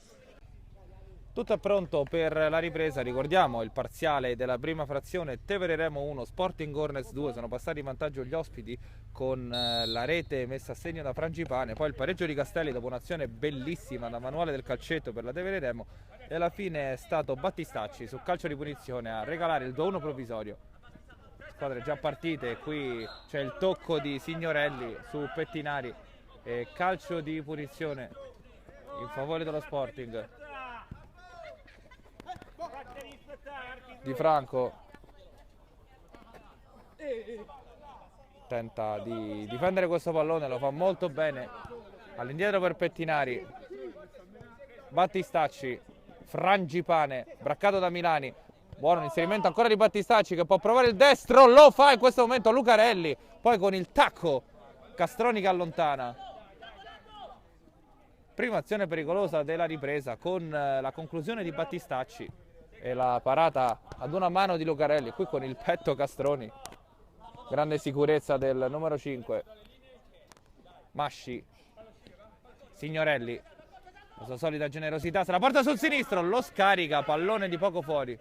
Tutto è pronto per la ripresa, ricordiamo il parziale della prima frazione: Tevere Remo 1, Sporting Hornets 2, sono passati in vantaggio gli ospiti con la rete messa a segno da Frangipane, poi il pareggio di Castelli dopo un'azione bellissima da manuale del calcetto per la Tevere Remo e alla fine è stato Battistacci sul calcio di punizione a regalare il 2-1 provvisorio. Squadre già partite, qui c'è il tocco di Signorelli su Pettinari e calcio di punizione in favore dello Sporting. Di Franco tenta di difendere questo pallone, lo fa molto bene, all'indietro per Pettinari, Battistacci, Frangipane, braccato da Milani, buono l'inserimento ancora di Battistacci che può provare il destro, lo fa in questo momento Lucarelli, poi con il tacco Castroni che allontana. Prima azione pericolosa della ripresa con la conclusione di Battistacci e la parata ad una mano di Lucarelli, qui con il petto Castroni, grande sicurezza del numero 5. Masci, Signorelli, la sua solita generosità, se la porta sul sinistro, lo scarica, pallone di poco fuori.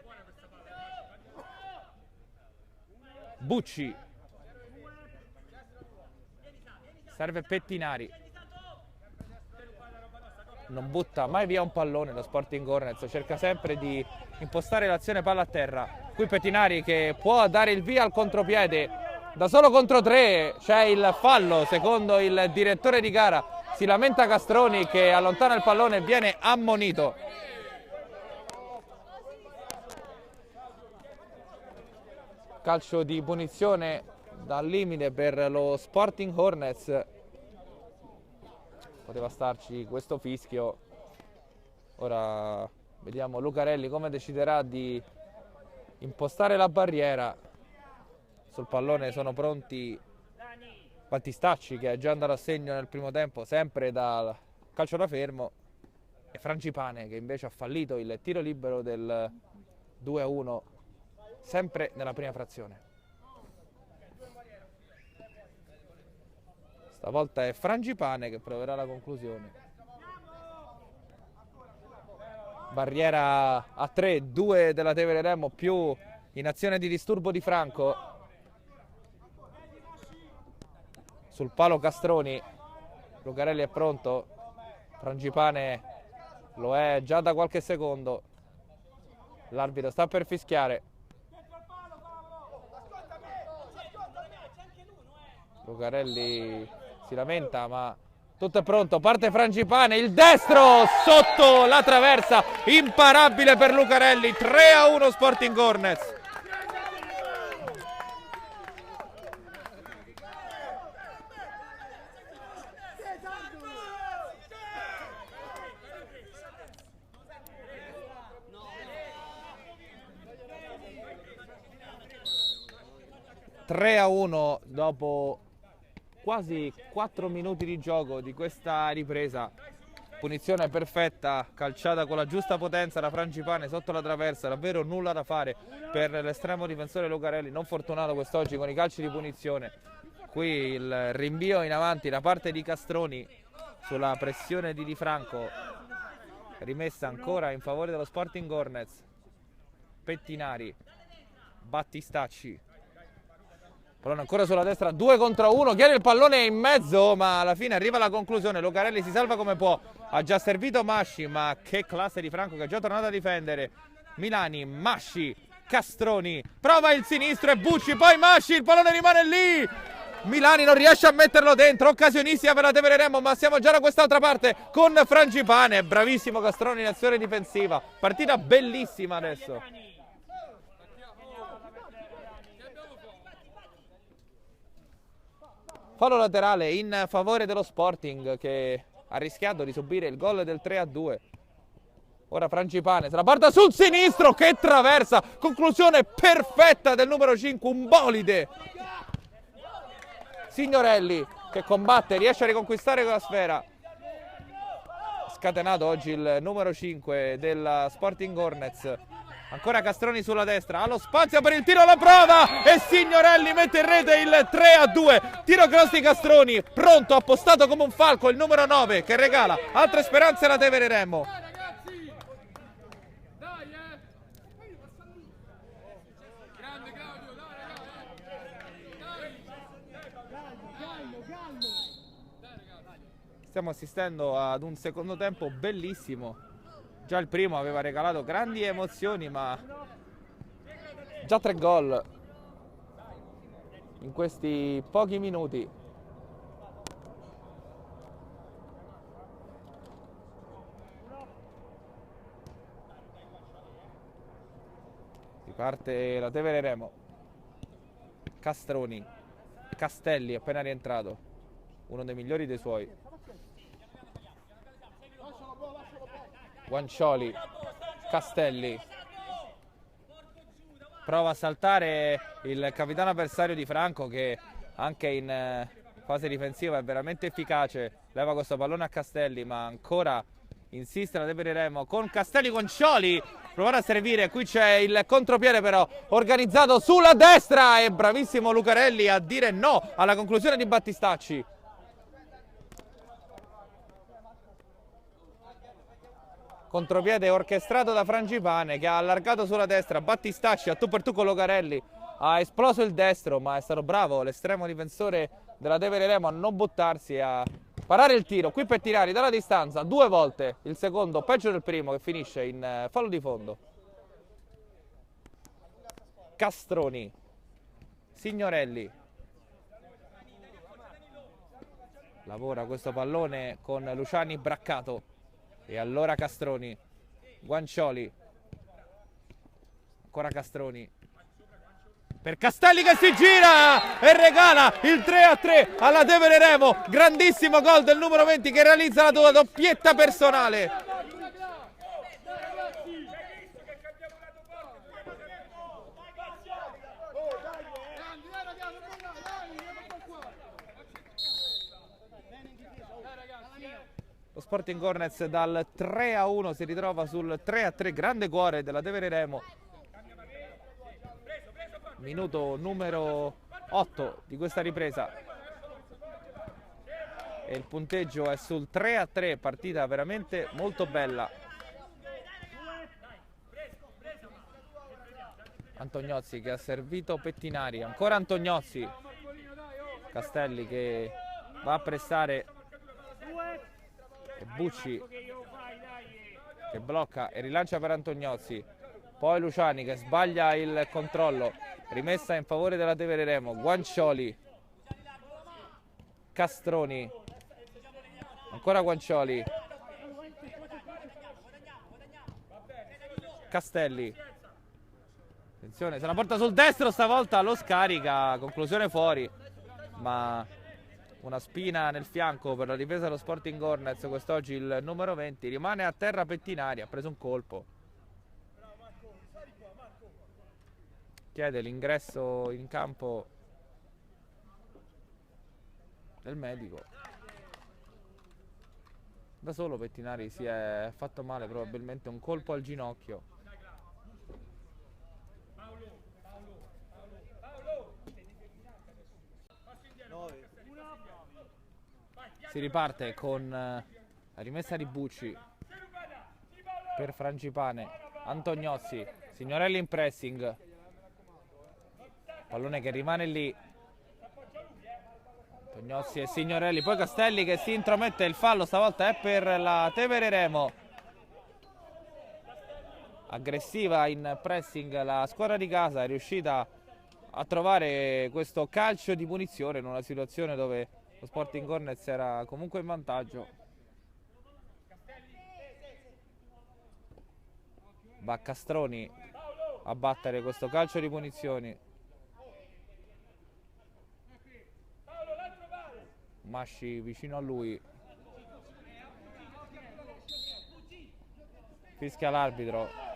Bucci, serve Pettinari, non butta mai via un pallone lo Sporting Hornets, cerca sempre di impostare l'azione palla a terra. Qui Pettinari che può dare il via al contropiede, da solo contro 3 c'è il fallo secondo il direttore di gara, si lamenta Castroni che allontana il pallone e viene ammonito. Calcio di punizione dal limite per lo Sporting Hornets. Poteva starci questo fischio. Ora vediamo Lucarelli come deciderà di impostare la barriera. Sul pallone sono pronti Battistacci che è già andato a segno nel primo tempo, sempre dal calcio da fermo, e Frangipane che invece ha fallito il tiro libero del 2-1, sempre nella prima frazione. Stavolta è Frangipane che proverà la conclusione. Barriera a 3, 2 della Tevere Remo più in azione di disturbo di Franco. Sul palo Castroni, Lucarelli è pronto, Frangipane lo è già da qualche secondo. L'arbitro sta per fischiare. Lucarelli si lamenta, ma tutto è pronto, parte Frangipane, il destro sotto la traversa, imparabile per Lucarelli, 3-1 Sporting Hornets. Dopo quasi 4 minuti di gioco di questa ripresa. Punizione perfetta, calciata con la giusta potenza da Frangipane sotto la traversa, davvero nulla da fare per l'estremo difensore Lucarelli, non fortunato quest'oggi con i calci di punizione. Qui il rinvio in avanti da parte di Castroni sulla pressione di Di Franco. Rimessa ancora in favore dello Sporting Hornets. Pettinari, Battistacci, pallone ancora sulla destra, 2 contro 1, chiede il pallone in mezzo, ma alla fine arriva alla conclusione. Lucarelli si salva come può, ha già servito Masci, ma che classe di Franco che è già tornato a difendere. Milani, Masci, Castroni, prova il sinistro e Bucci, poi Masci, il pallone rimane lì. Milani non riesce a metterlo dentro, occasionissima per la Tevere Remo, ma siamo già da quest'altra parte con Frangipane. Bravissimo Castroni in azione difensiva, partita bellissima adesso. Fallo laterale in favore dello Sporting, che ha rischiato di subire il gol del 3-2. Ora Frangipane se la porta sul sinistro, che traversa, conclusione perfetta del numero 5, un bolide. Signorelli che combatte, riesce a riconquistare con la sfera. Scatenato oggi il numero 5 della Sporting Hornets. Ancora Castroni sulla destra, ha lo spazio per il tiro, la prova e Signorelli mette in rete il 3-2. Tiro cross di Castroni, pronto, appostato come un falco, il numero 9 che regala altre speranze alla Tevere Remo. Stiamo assistendo ad un secondo tempo bellissimo. Già il primo aveva regalato grandi emozioni, ma già 3 gol in questi pochi minuti. Riparte la Tevere Remo. Castroni, Castelli appena rientrato, uno dei migliori dei suoi. Guancioli, Castelli, prova a saltare il capitano avversario di Franco, che anche in fase difensiva è veramente efficace. Leva questo pallone a Castelli, ma ancora insiste la Tevere Remo con Castelli. Guancioli, provare a servire, qui c'è il contropiede però organizzato sulla destra e bravissimo Lucarelli a dire no alla conclusione di Battistacci. Contropiede orchestrato da Frangipane, che ha allargato sulla destra. Battistacci a tu per tu con Lucarelli, ha esploso il destro, ma è stato bravo l'estremo difensore della Tevere Remo a non buttarsi, a parare il tiro. Qui Pettinari dalla distanza 2 volte, il secondo peggio del primo, che finisce in fallo di fondo. Castroni, Signorelli, lavora questo pallone con Luciani braccato. E allora Castroni, Guancioli, ancora Castroni, per Castelli che si gira e regala il 3-3 alla Tevere Remo. Grandissimo gol del numero 20 che realizza la tua doppietta personale. Lo Sporting Hornets dal 3-1 si ritrova sul 3-3, grande cuore della Tevere Remo. Minuto numero 8 di questa ripresa e il punteggio è sul 3-3, partita veramente molto bella. Antoniozzi che ha servito Pettinari, ancora Antoniozzi, Castelli che va a pressare e Bucci che blocca e rilancia per Antoniozzi, poi Luciani che sbaglia il controllo, rimessa in favore della Tevere Remo. Guancioli, Castroni, ancora Guancioli, Castelli, attenzione, se la porta sul destro, stavolta lo scarica, conclusione fuori, ma una spina nel fianco per la difesa dello Sporting Hornets. Quest'oggi il numero 20 rimane a terra. Pettinari ha preso un colpo, chiede l'ingresso in campo del medico. Da solo Pettinari si è fatto male, probabilmente un colpo al ginocchio. Si riparte con la rimessa di Bucci per Frangipane. Antoniozzi, Signorelli in pressing, pallone che rimane lì. Antoniozzi e Signorelli, poi Castelli che si intromette. Il fallo stavolta è per la Tevere Remo. Aggressiva in pressing la squadra di casa, è riuscita a trovare questo calcio di punizione in una situazione dove lo Sporting Hornets era comunque in vantaggio. Va Castroni a battere questo calcio di punizioni. Masci vicino a lui. Fischia l'arbitro.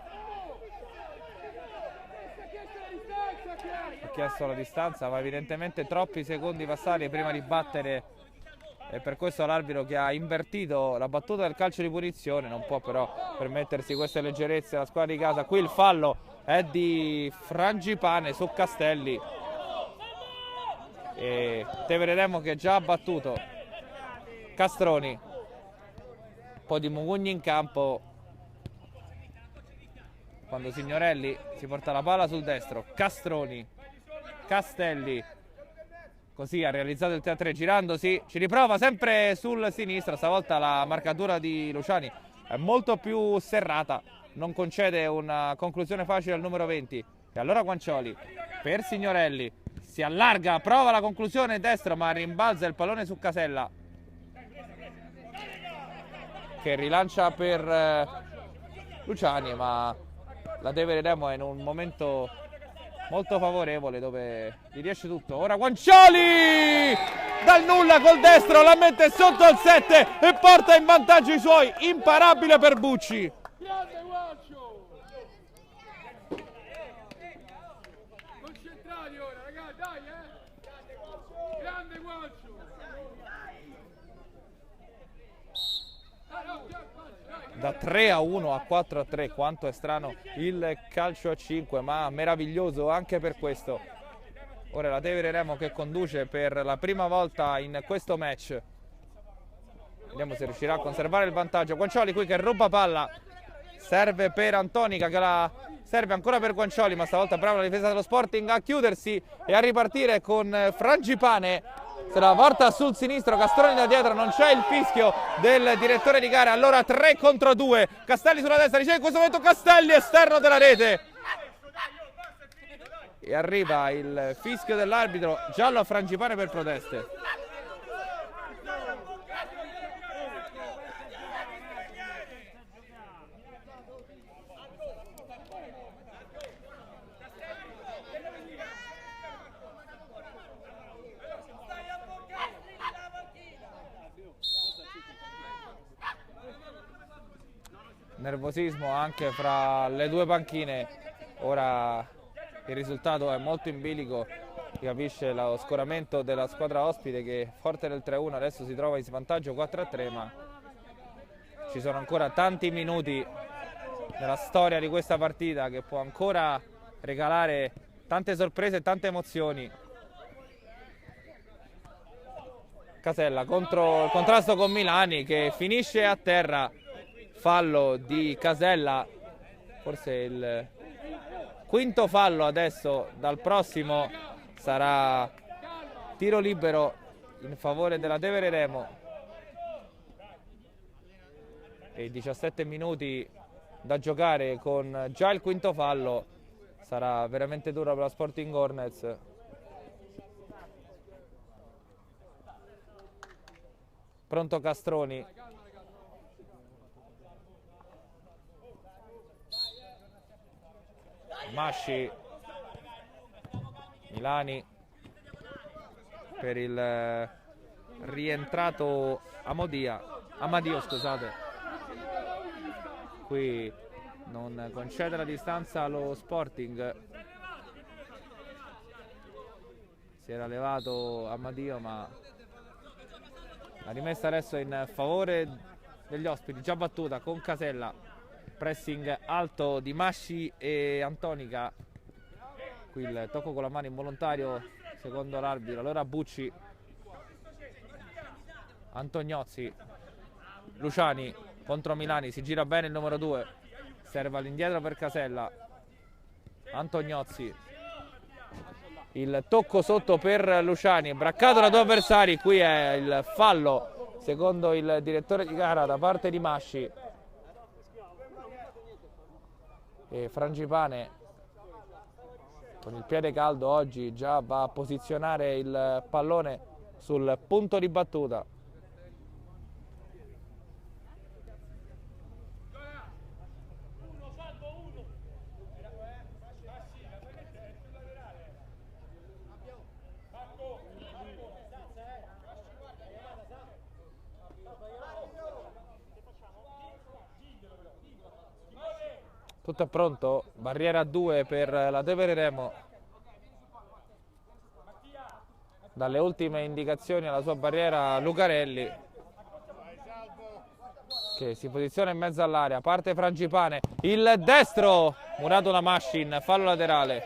Ha chiesto la distanza, ma evidentemente troppi secondi passati prima di battere, e per questo l'arbitro, che ha invertito la battuta del calcio di punizione, non può però permettersi queste leggerezze la squadra di casa. Qui il fallo è di Frangipane su Castelli e Tevere Remo che già ha battuto. Castroni, un po' di mugugni in campo quando Signorelli si porta la palla sul destro. Castroni, Castelli, così ha realizzato il 3-3 girandosi, ci riprova sempre sul sinistro. Stavolta la marcatura di Luciani è molto più serrata, non concede una conclusione facile al numero 20. E allora Guancioli per Signorelli, si allarga, prova la conclusione destro, ma rimbalza il pallone su Casella, che rilancia per Luciani, ma la Tevere Remo è in un momento molto favorevole dove gli riesce tutto. Ora Guancioli dal nulla col destro la mette sotto il 7 e porta in vantaggio i suoi. Imparabile per Bucci. Grande Guaccio! Concentrati ora, ragazzi, dai, Grande Guaccio! Da 3-1 a 4-3, quanto è strano il calcio a 5, ma meraviglioso anche per questo. Ora la Tevere Remo che conduce per la prima volta in questo match. Vediamo se riuscirà a conservare il vantaggio. Guancioli qui che ruba palla, serve per Antonica, che la serve ancora per Guancioli, ma stavolta brava la difesa dello Sporting a chiudersi e a ripartire con Frangipane. Se la porta sul sinistro, Castroni da dietro, non c'è il fischio del direttore di gara. Allora 3 contro 2, Castelli sulla destra, riceve in questo momento Castelli, esterno della rete. E arriva il fischio dell'arbitro, giallo a Frangipane per proteste. Nervosismo anche fra le due panchine. Ora il risultato è molto in bilico, si capisce lo scoramento della squadra ospite che forte del 3-1 adesso si trova in svantaggio 4-3, ma ci sono ancora tanti minuti nella storia di questa partita che può ancora regalare tante sorprese e tante emozioni. Casella contro il contrasto con Milani che finisce a terra. Fallo di Casella, forse il quinto fallo adesso. Dal prossimo sarà tiro libero in favore della Tevere Remo. E 17 minuti da giocare con già il quinto fallo, sarà veramente dura per la Sporting Hornets. Pronto Castroni, Masci, Milani per il rientrato Amadio, scusate. Qui non concede la distanza allo Sporting, si era levato Amadio, ma la rimessa adesso in favore degli ospiti, già battuta con Casella. Pressing alto di Masci e Antonica. Qui il tocco con la mano involontario secondo l'arbitro. Allora Bucci Antognozzi, Luciani contro Milani, si gira bene il numero 2, serve all'indietro per Casella. Antognozzi, il tocco sotto per Luciani, braccato da due avversari, qui è il fallo secondo il direttore di gara da parte di Masci. E Frangipane con il piede caldo oggi già va a posizionare il pallone sul punto di battuta. Tutto è pronto, barriera a 2 per la Tevere Remo. Dalle ultime indicazioni alla sua barriera Lucarelli, che si posiziona in mezzo all'area. Parte Frangipane, il destro, murato da Maschin, fallo laterale.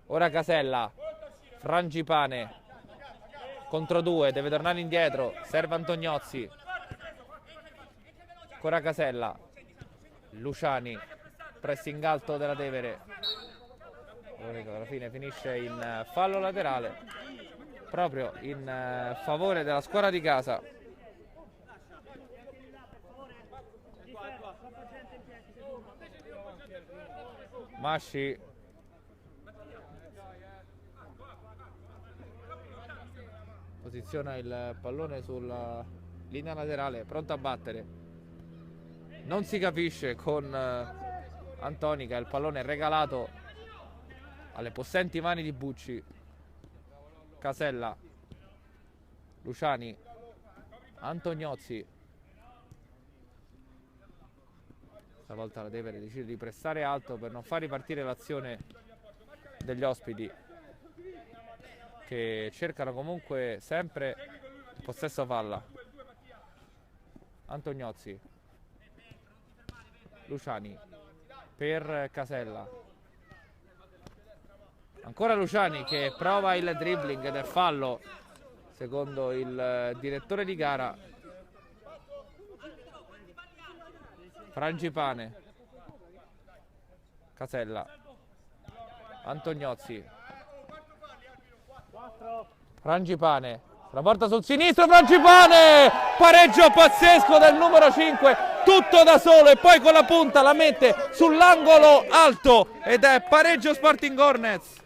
Ora Casella, Frangipane contro 2, deve tornare indietro, serve Antognozzi. Ancora Casella, Luciani, pressing alto della Tevere. Alla fine finisce in fallo laterale proprio in favore della squadra di casa. Masci posiziona il pallone sulla linea laterale, pronto a battere. Non si capisce con Antonica, il pallone è regalato alle possenti mani di Bucci. Casella, Luciani, Antognozzi. Stavolta la Tevere decide di pressare alto per non far ripartire l'azione degli ospiti, che cercano comunque sempre il possesso palla. Antognozzi, Luciani per Casella. Ancora Luciani che prova il dribbling ed è fallo secondo il direttore di gara. Frangipane, Casella, Antognozzi, Frangipane, la porta sul sinistro, Frangipane, pareggio pazzesco del numero 5, tutto da solo e poi con la punta la mette sull'angolo alto ed è pareggio Sporting Hornets.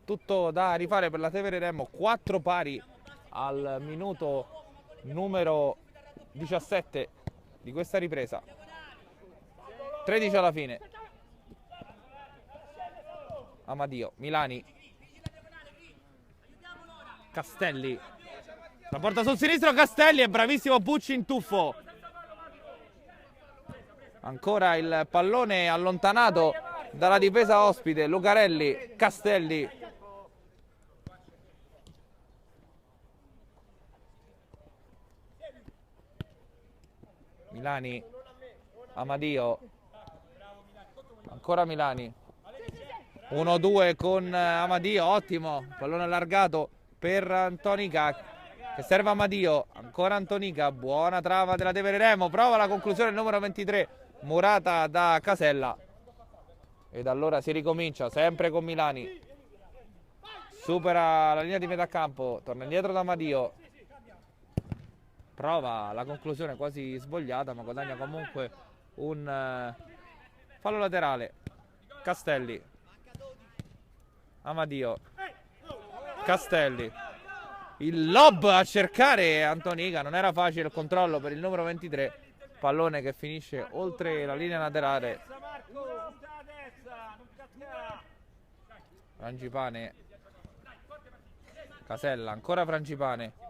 Tutto da rifare per la Tevere Remo, 4 pari al minuto numero 17 di questa ripresa, 13 alla fine. Amadio, Milani, Castelli, la porta sul sinistro, Castelli, è bravissimo Bucci in tuffo. Ancora il pallone allontanato dalla difesa ospite, Lucarelli, Castelli. Milani, Amadio, ancora Milani, 1-2 con Amadio, ottimo, pallone allargato per Antonica che serve Amadio, ancora Antonica, buona trava della Tevere Remo, prova la conclusione il numero 23, murata da Casella ed allora si ricomincia sempre con Milani, supera la linea di metà campo, torna indietro da Amadio. Prova la conclusione quasi svogliata, ma guadagna comunque un fallo laterale. Castelli, Amadio, Castelli, il lob a cercare Antonica, non era facile il controllo per il numero 23, pallone che finisce oltre la linea laterale. Frangipane, Casella, ancora Frangipane.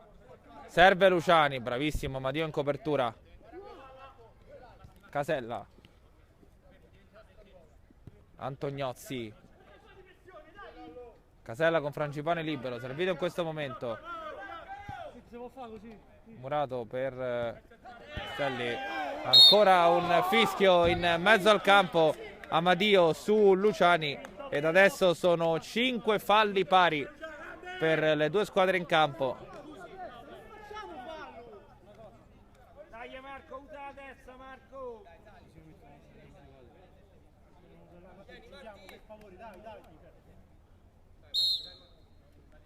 Serve Luciani, bravissimo Amadio in copertura. Casella, Antognozzi, Casella con Frangipane libero, servito in questo momento. Murato per Castelli, ancora un fischio in mezzo al campo, Amadio su Luciani, ed adesso sono 5 falli pari per le due squadre in campo. Dai Marco, usa la testa Marco.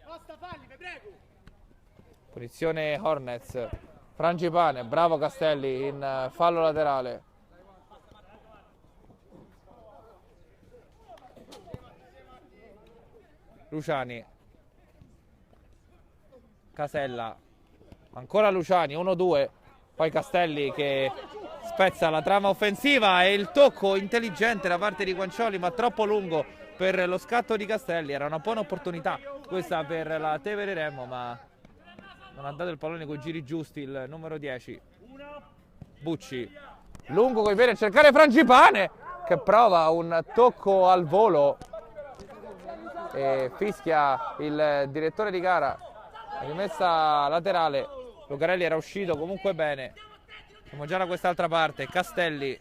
Basta falli, vi prego. Punizione Hornets. Frangipane, bravo Castelli in fallo laterale. Luciani. Casella. Ancora Luciani, 1-2. Poi Castelli che spezza la trama offensiva, e il tocco intelligente da parte di Guancioli, ma troppo lungo per lo scatto di Castelli. Era una buona opportunità questa per la Tevere Remo, ma non ha dato il pallone con i giri giusti il numero 10. Bucci, lungo coi piedi a cercare Frangipane, che prova un tocco al volo e fischia il direttore di gara. Rimessa laterale, Lucarelli era uscito comunque bene. Siamo già da quest'altra parte. Castelli,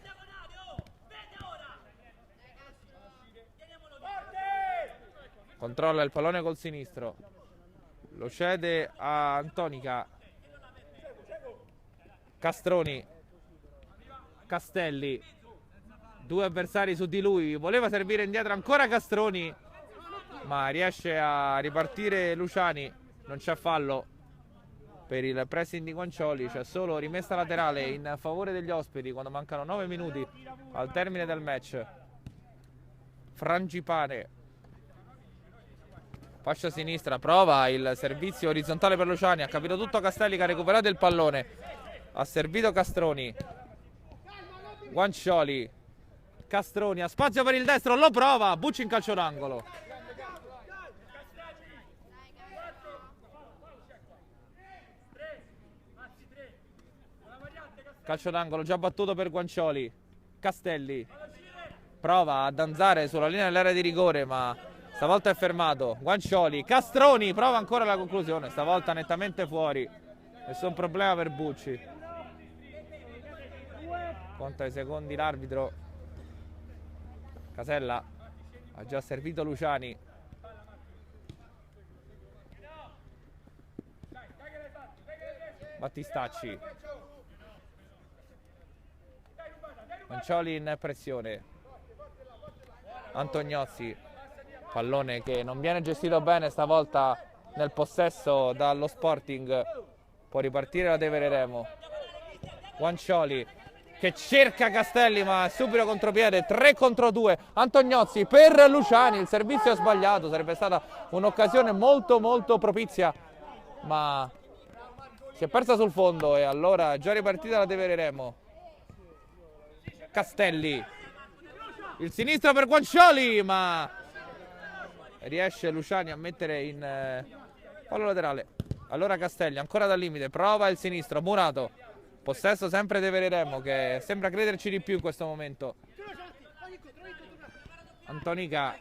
controlla il pallone col sinistro, lo cede a Antonica. Castroni, Castelli, due avversari su di lui, voleva servire indietro ancora Castroni, ma riesce a ripartire Luciani. Non c'è fallo per il pressing di Guancioli, c'è solo rimessa laterale in favore degli ospiti quando mancano 9 minuti al termine del match. Frangipane, fascia sinistra, prova il servizio orizzontale per Luciani, ha capito tutto Castelli che ha recuperato il pallone, ha servito Castroni. Guancioli, Castroni, ha spazio per il destro, lo prova, Bucci in calcio d'angolo. Calcio d'angolo già battuto per Guancioli. Castelli prova a danzare sulla linea dell'area di rigore, ma stavolta è fermato. Guancioli, Castroni prova ancora la conclusione, stavolta nettamente fuori. Nessun problema per Bucci. Conta i secondi l'arbitro. Casella ha già servito Luciani. Battistacci. Guancioli in pressione. Antognozzi, pallone che non viene gestito bene stavolta nel possesso dallo Sporting. Può ripartire la Tevere Remo. Guancioli che cerca Castelli, ma subito contropiede, 3 contro 2. Antognozzi per Luciani, il servizio è sbagliato, sarebbe stata un'occasione molto propizia, ma si è persa sul fondo, e allora è già ripartita la Tevere Remo. Castelli, il sinistro per Guancioli, ma riesce Luciani a mettere in fallo laterale. Allora Castelli ancora dal limite, prova il sinistro, Murato, possesso sempre Tevere Remo, che sembra crederci di più in questo momento. Antonica,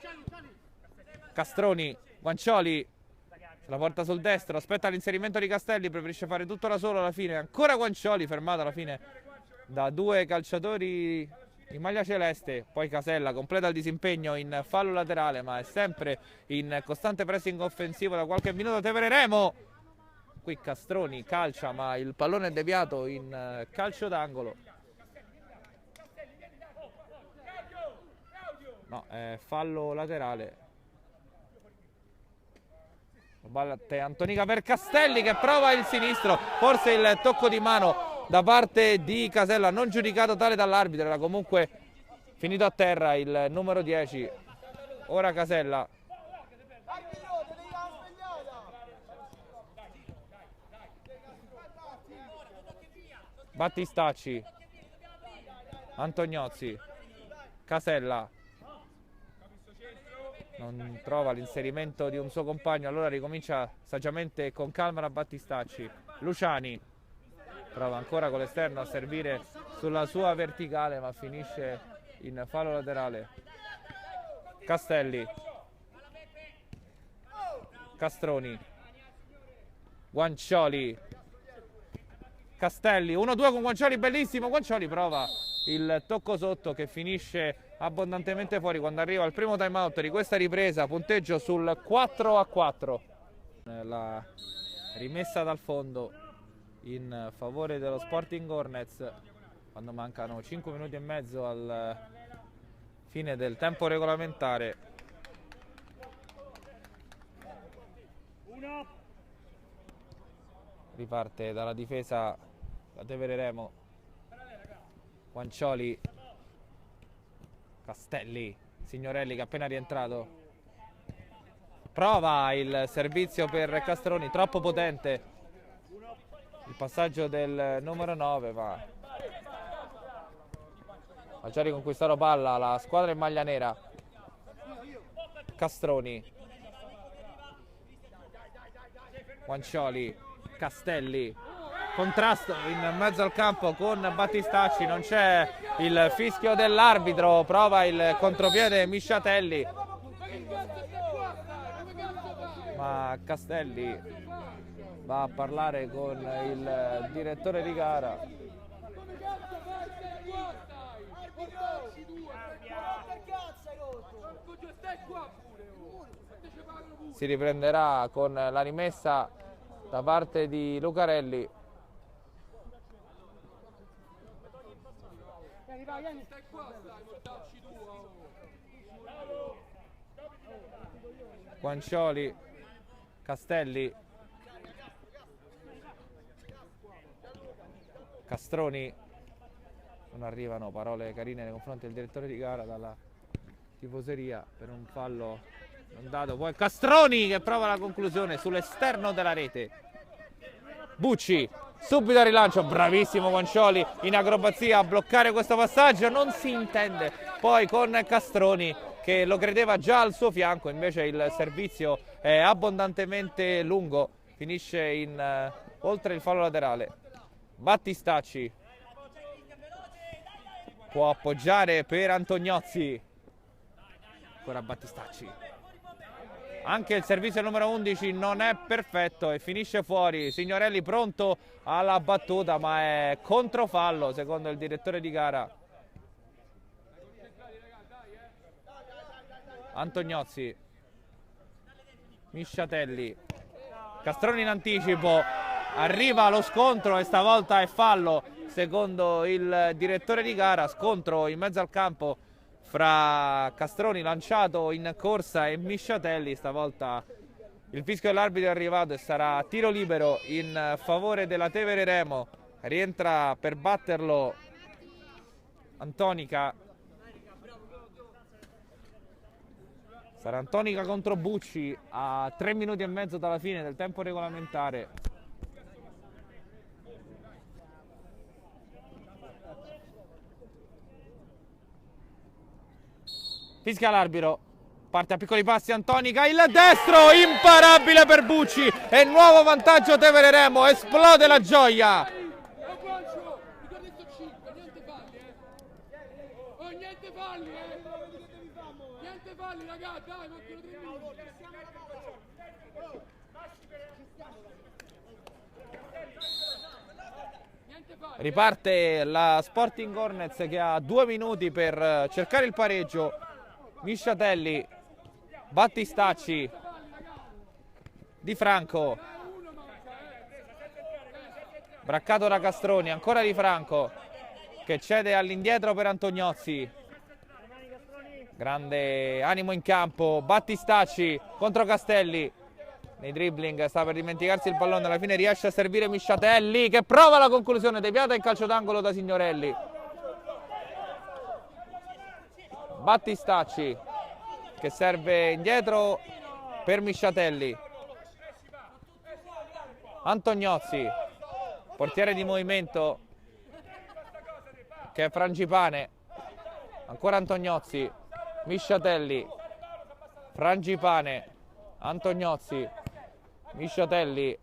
Castroni, Guancioli se la porta sul destro, aspetta l'inserimento di Castelli, preferisce fare tutto da solo alla fine. Ancora Guancioli fermato alla fine da due calciatori in maglia celeste. Poi Casella completa il disimpegno in fallo laterale, ma è sempre in costante pressing offensivo da qualche minuto Tevere Remo. Qui Castroni calcia, ma il pallone è deviato in calcio d'angolo. No, è fallo laterale. Batte Antonica per Castelli, che prova il sinistro, forse il tocco di mano da parte di Casella non giudicato tale dall'arbitro, era comunque finito a terra il numero 10. Ora Casella, Battistacci, Antognozzi, Casella non trova l'inserimento di un suo compagno, allora ricomincia saggiamente e con calma da Battistacci. Luciani prova ancora con l'esterno a servire sulla sua verticale, ma finisce in fallo laterale. Castelli, Castroni, Guancioli, Castelli, 1-2 con Guancioli, bellissimo. Guancioli prova il tocco sotto che finisce abbondantemente fuori quando arriva il primo time out di questa ripresa. Punteggio sul 4-4. La rimessa dal fondo in favore dello Sporting Hornets quando mancano 5 minuti e mezzo al fine del tempo regolamentare. Riparte dalla difesa la Tevere Remo. Guancioli, Castelli, Signorelli che è appena rientrato. Prova il servizio per Castroni, troppo potente il passaggio del numero 9, ma ha già riconquistato palla la squadra in maglia nera. Castroni, Guancioli, Castelli, contrasto in mezzo al campo con Battistacci, non c'è il fischio dell'arbitro, prova il contropiede Misciatelli, ma Castelli va a parlare con il direttore di gara. Si riprenderà con la rimessa da parte di Lucarelli. Guancioli, Castelli, Castroni. Non arrivano parole carine nei confronti del direttore di gara dalla tifoseria per un fallo non dato. Poi Castroni che prova la conclusione sull'esterno della rete. Bucci, subito a rilancio, bravissimo Guancioli in acrobazia a bloccare questo passaggio, non si intende poi con Castroni che lo credeva già al suo fianco, invece il servizio è abbondantemente lungo, finisce in oltre il fallo laterale. Battistacci può appoggiare per Antognozzi, ancora Battistacci. Anche il servizio numero 11 non è perfetto e finisce fuori. Signorelli pronto alla battuta, ma è controfallo secondo il direttore di gara. Antognozzi, Misciatelli, Castroni in anticipo, arriva lo scontro e stavolta è fallo secondo il direttore di gara. Scontro in mezzo al campo fra Castroni lanciato in corsa e Misciatelli. Stavolta il fischio dell'arbitro è arrivato e sarà tiro libero in favore della Tevere Remo. Rientra per batterlo Antonica. Sarà Antonica contro Bucci a 3 minuti e mezzo dalla fine del tempo regolamentare. Fischia l'arbitro, parte a piccoli passi Antonica, il destro imparabile per Bucci e nuovo vantaggio Tevere Remo, esplode la gioia. Niente falli, niente falli ragazzi, dai, mancano 3 minuti. Riparte la Sporting Hornets che ha 2 minuti per cercare il pareggio. Misciatelli, Battistacci, Di Franco, braccato da Castroni, ancora Di Franco che cede all'indietro per Antognozzi. Grande animo in campo, Battistacci contro Castelli, nei dribbling sta per dimenticarsi il pallone, alla fine riesce a servire Misciatelli che prova la conclusione, deviata in calcio d'angolo da Signorelli. Battistacci che serve indietro per Misciatelli. Antognozzi, portiere di movimento che è Frangipane. Ancora Antognozzi, Misciatelli, Frangipane, Antognozzi, Misciatelli,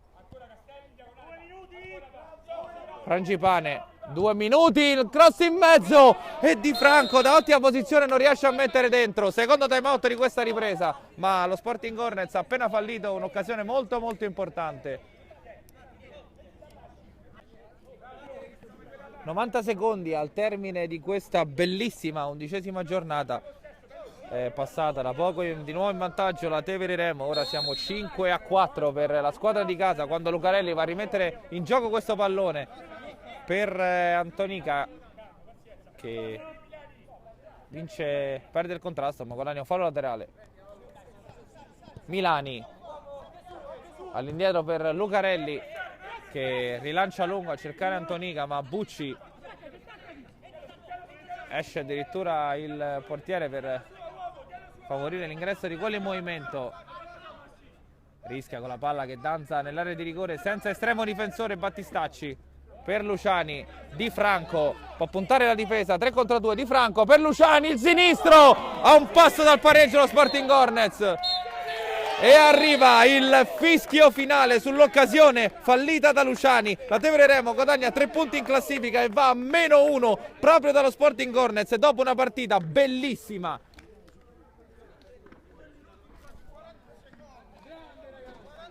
Frangipane, 2 minuti, il cross in mezzo e Di Franco da ottima posizione non riesce a mettere dentro. Secondo time out di questa ripresa, ma lo Sporting Hornets ha appena fallito un'occasione molto importante. 90 secondi al termine di questa bellissima 11ª giornata. È passata da poco di nuovo in vantaggio la Tevere Remo. Ora siamo 5-4 per la squadra di casa, quando Lucarelli va a rimettere in gioco questo pallone per Antonica, che perde il contrasto ma guadagna un fallo laterale. Milani all'indietro per Lucarelli, che rilancia lungo a cercare Antonica, ma Bucci esce addirittura il portiere per favorire l'ingresso di quello in movimento. Rischia con la palla che danza nell'area di rigore senza estremo difensore. Battistacci per Luciani, Di Franco può puntare la difesa, 3 contro 2, Di Franco per Luciani, il sinistro, a un passo dal pareggio lo Sporting Hornets. E arriva il fischio finale sull'occasione fallita da Luciani. La Tevere Remo guadagna 3 punti in classifica e va a -1 proprio dallo Sporting Hornets dopo una partita bellissima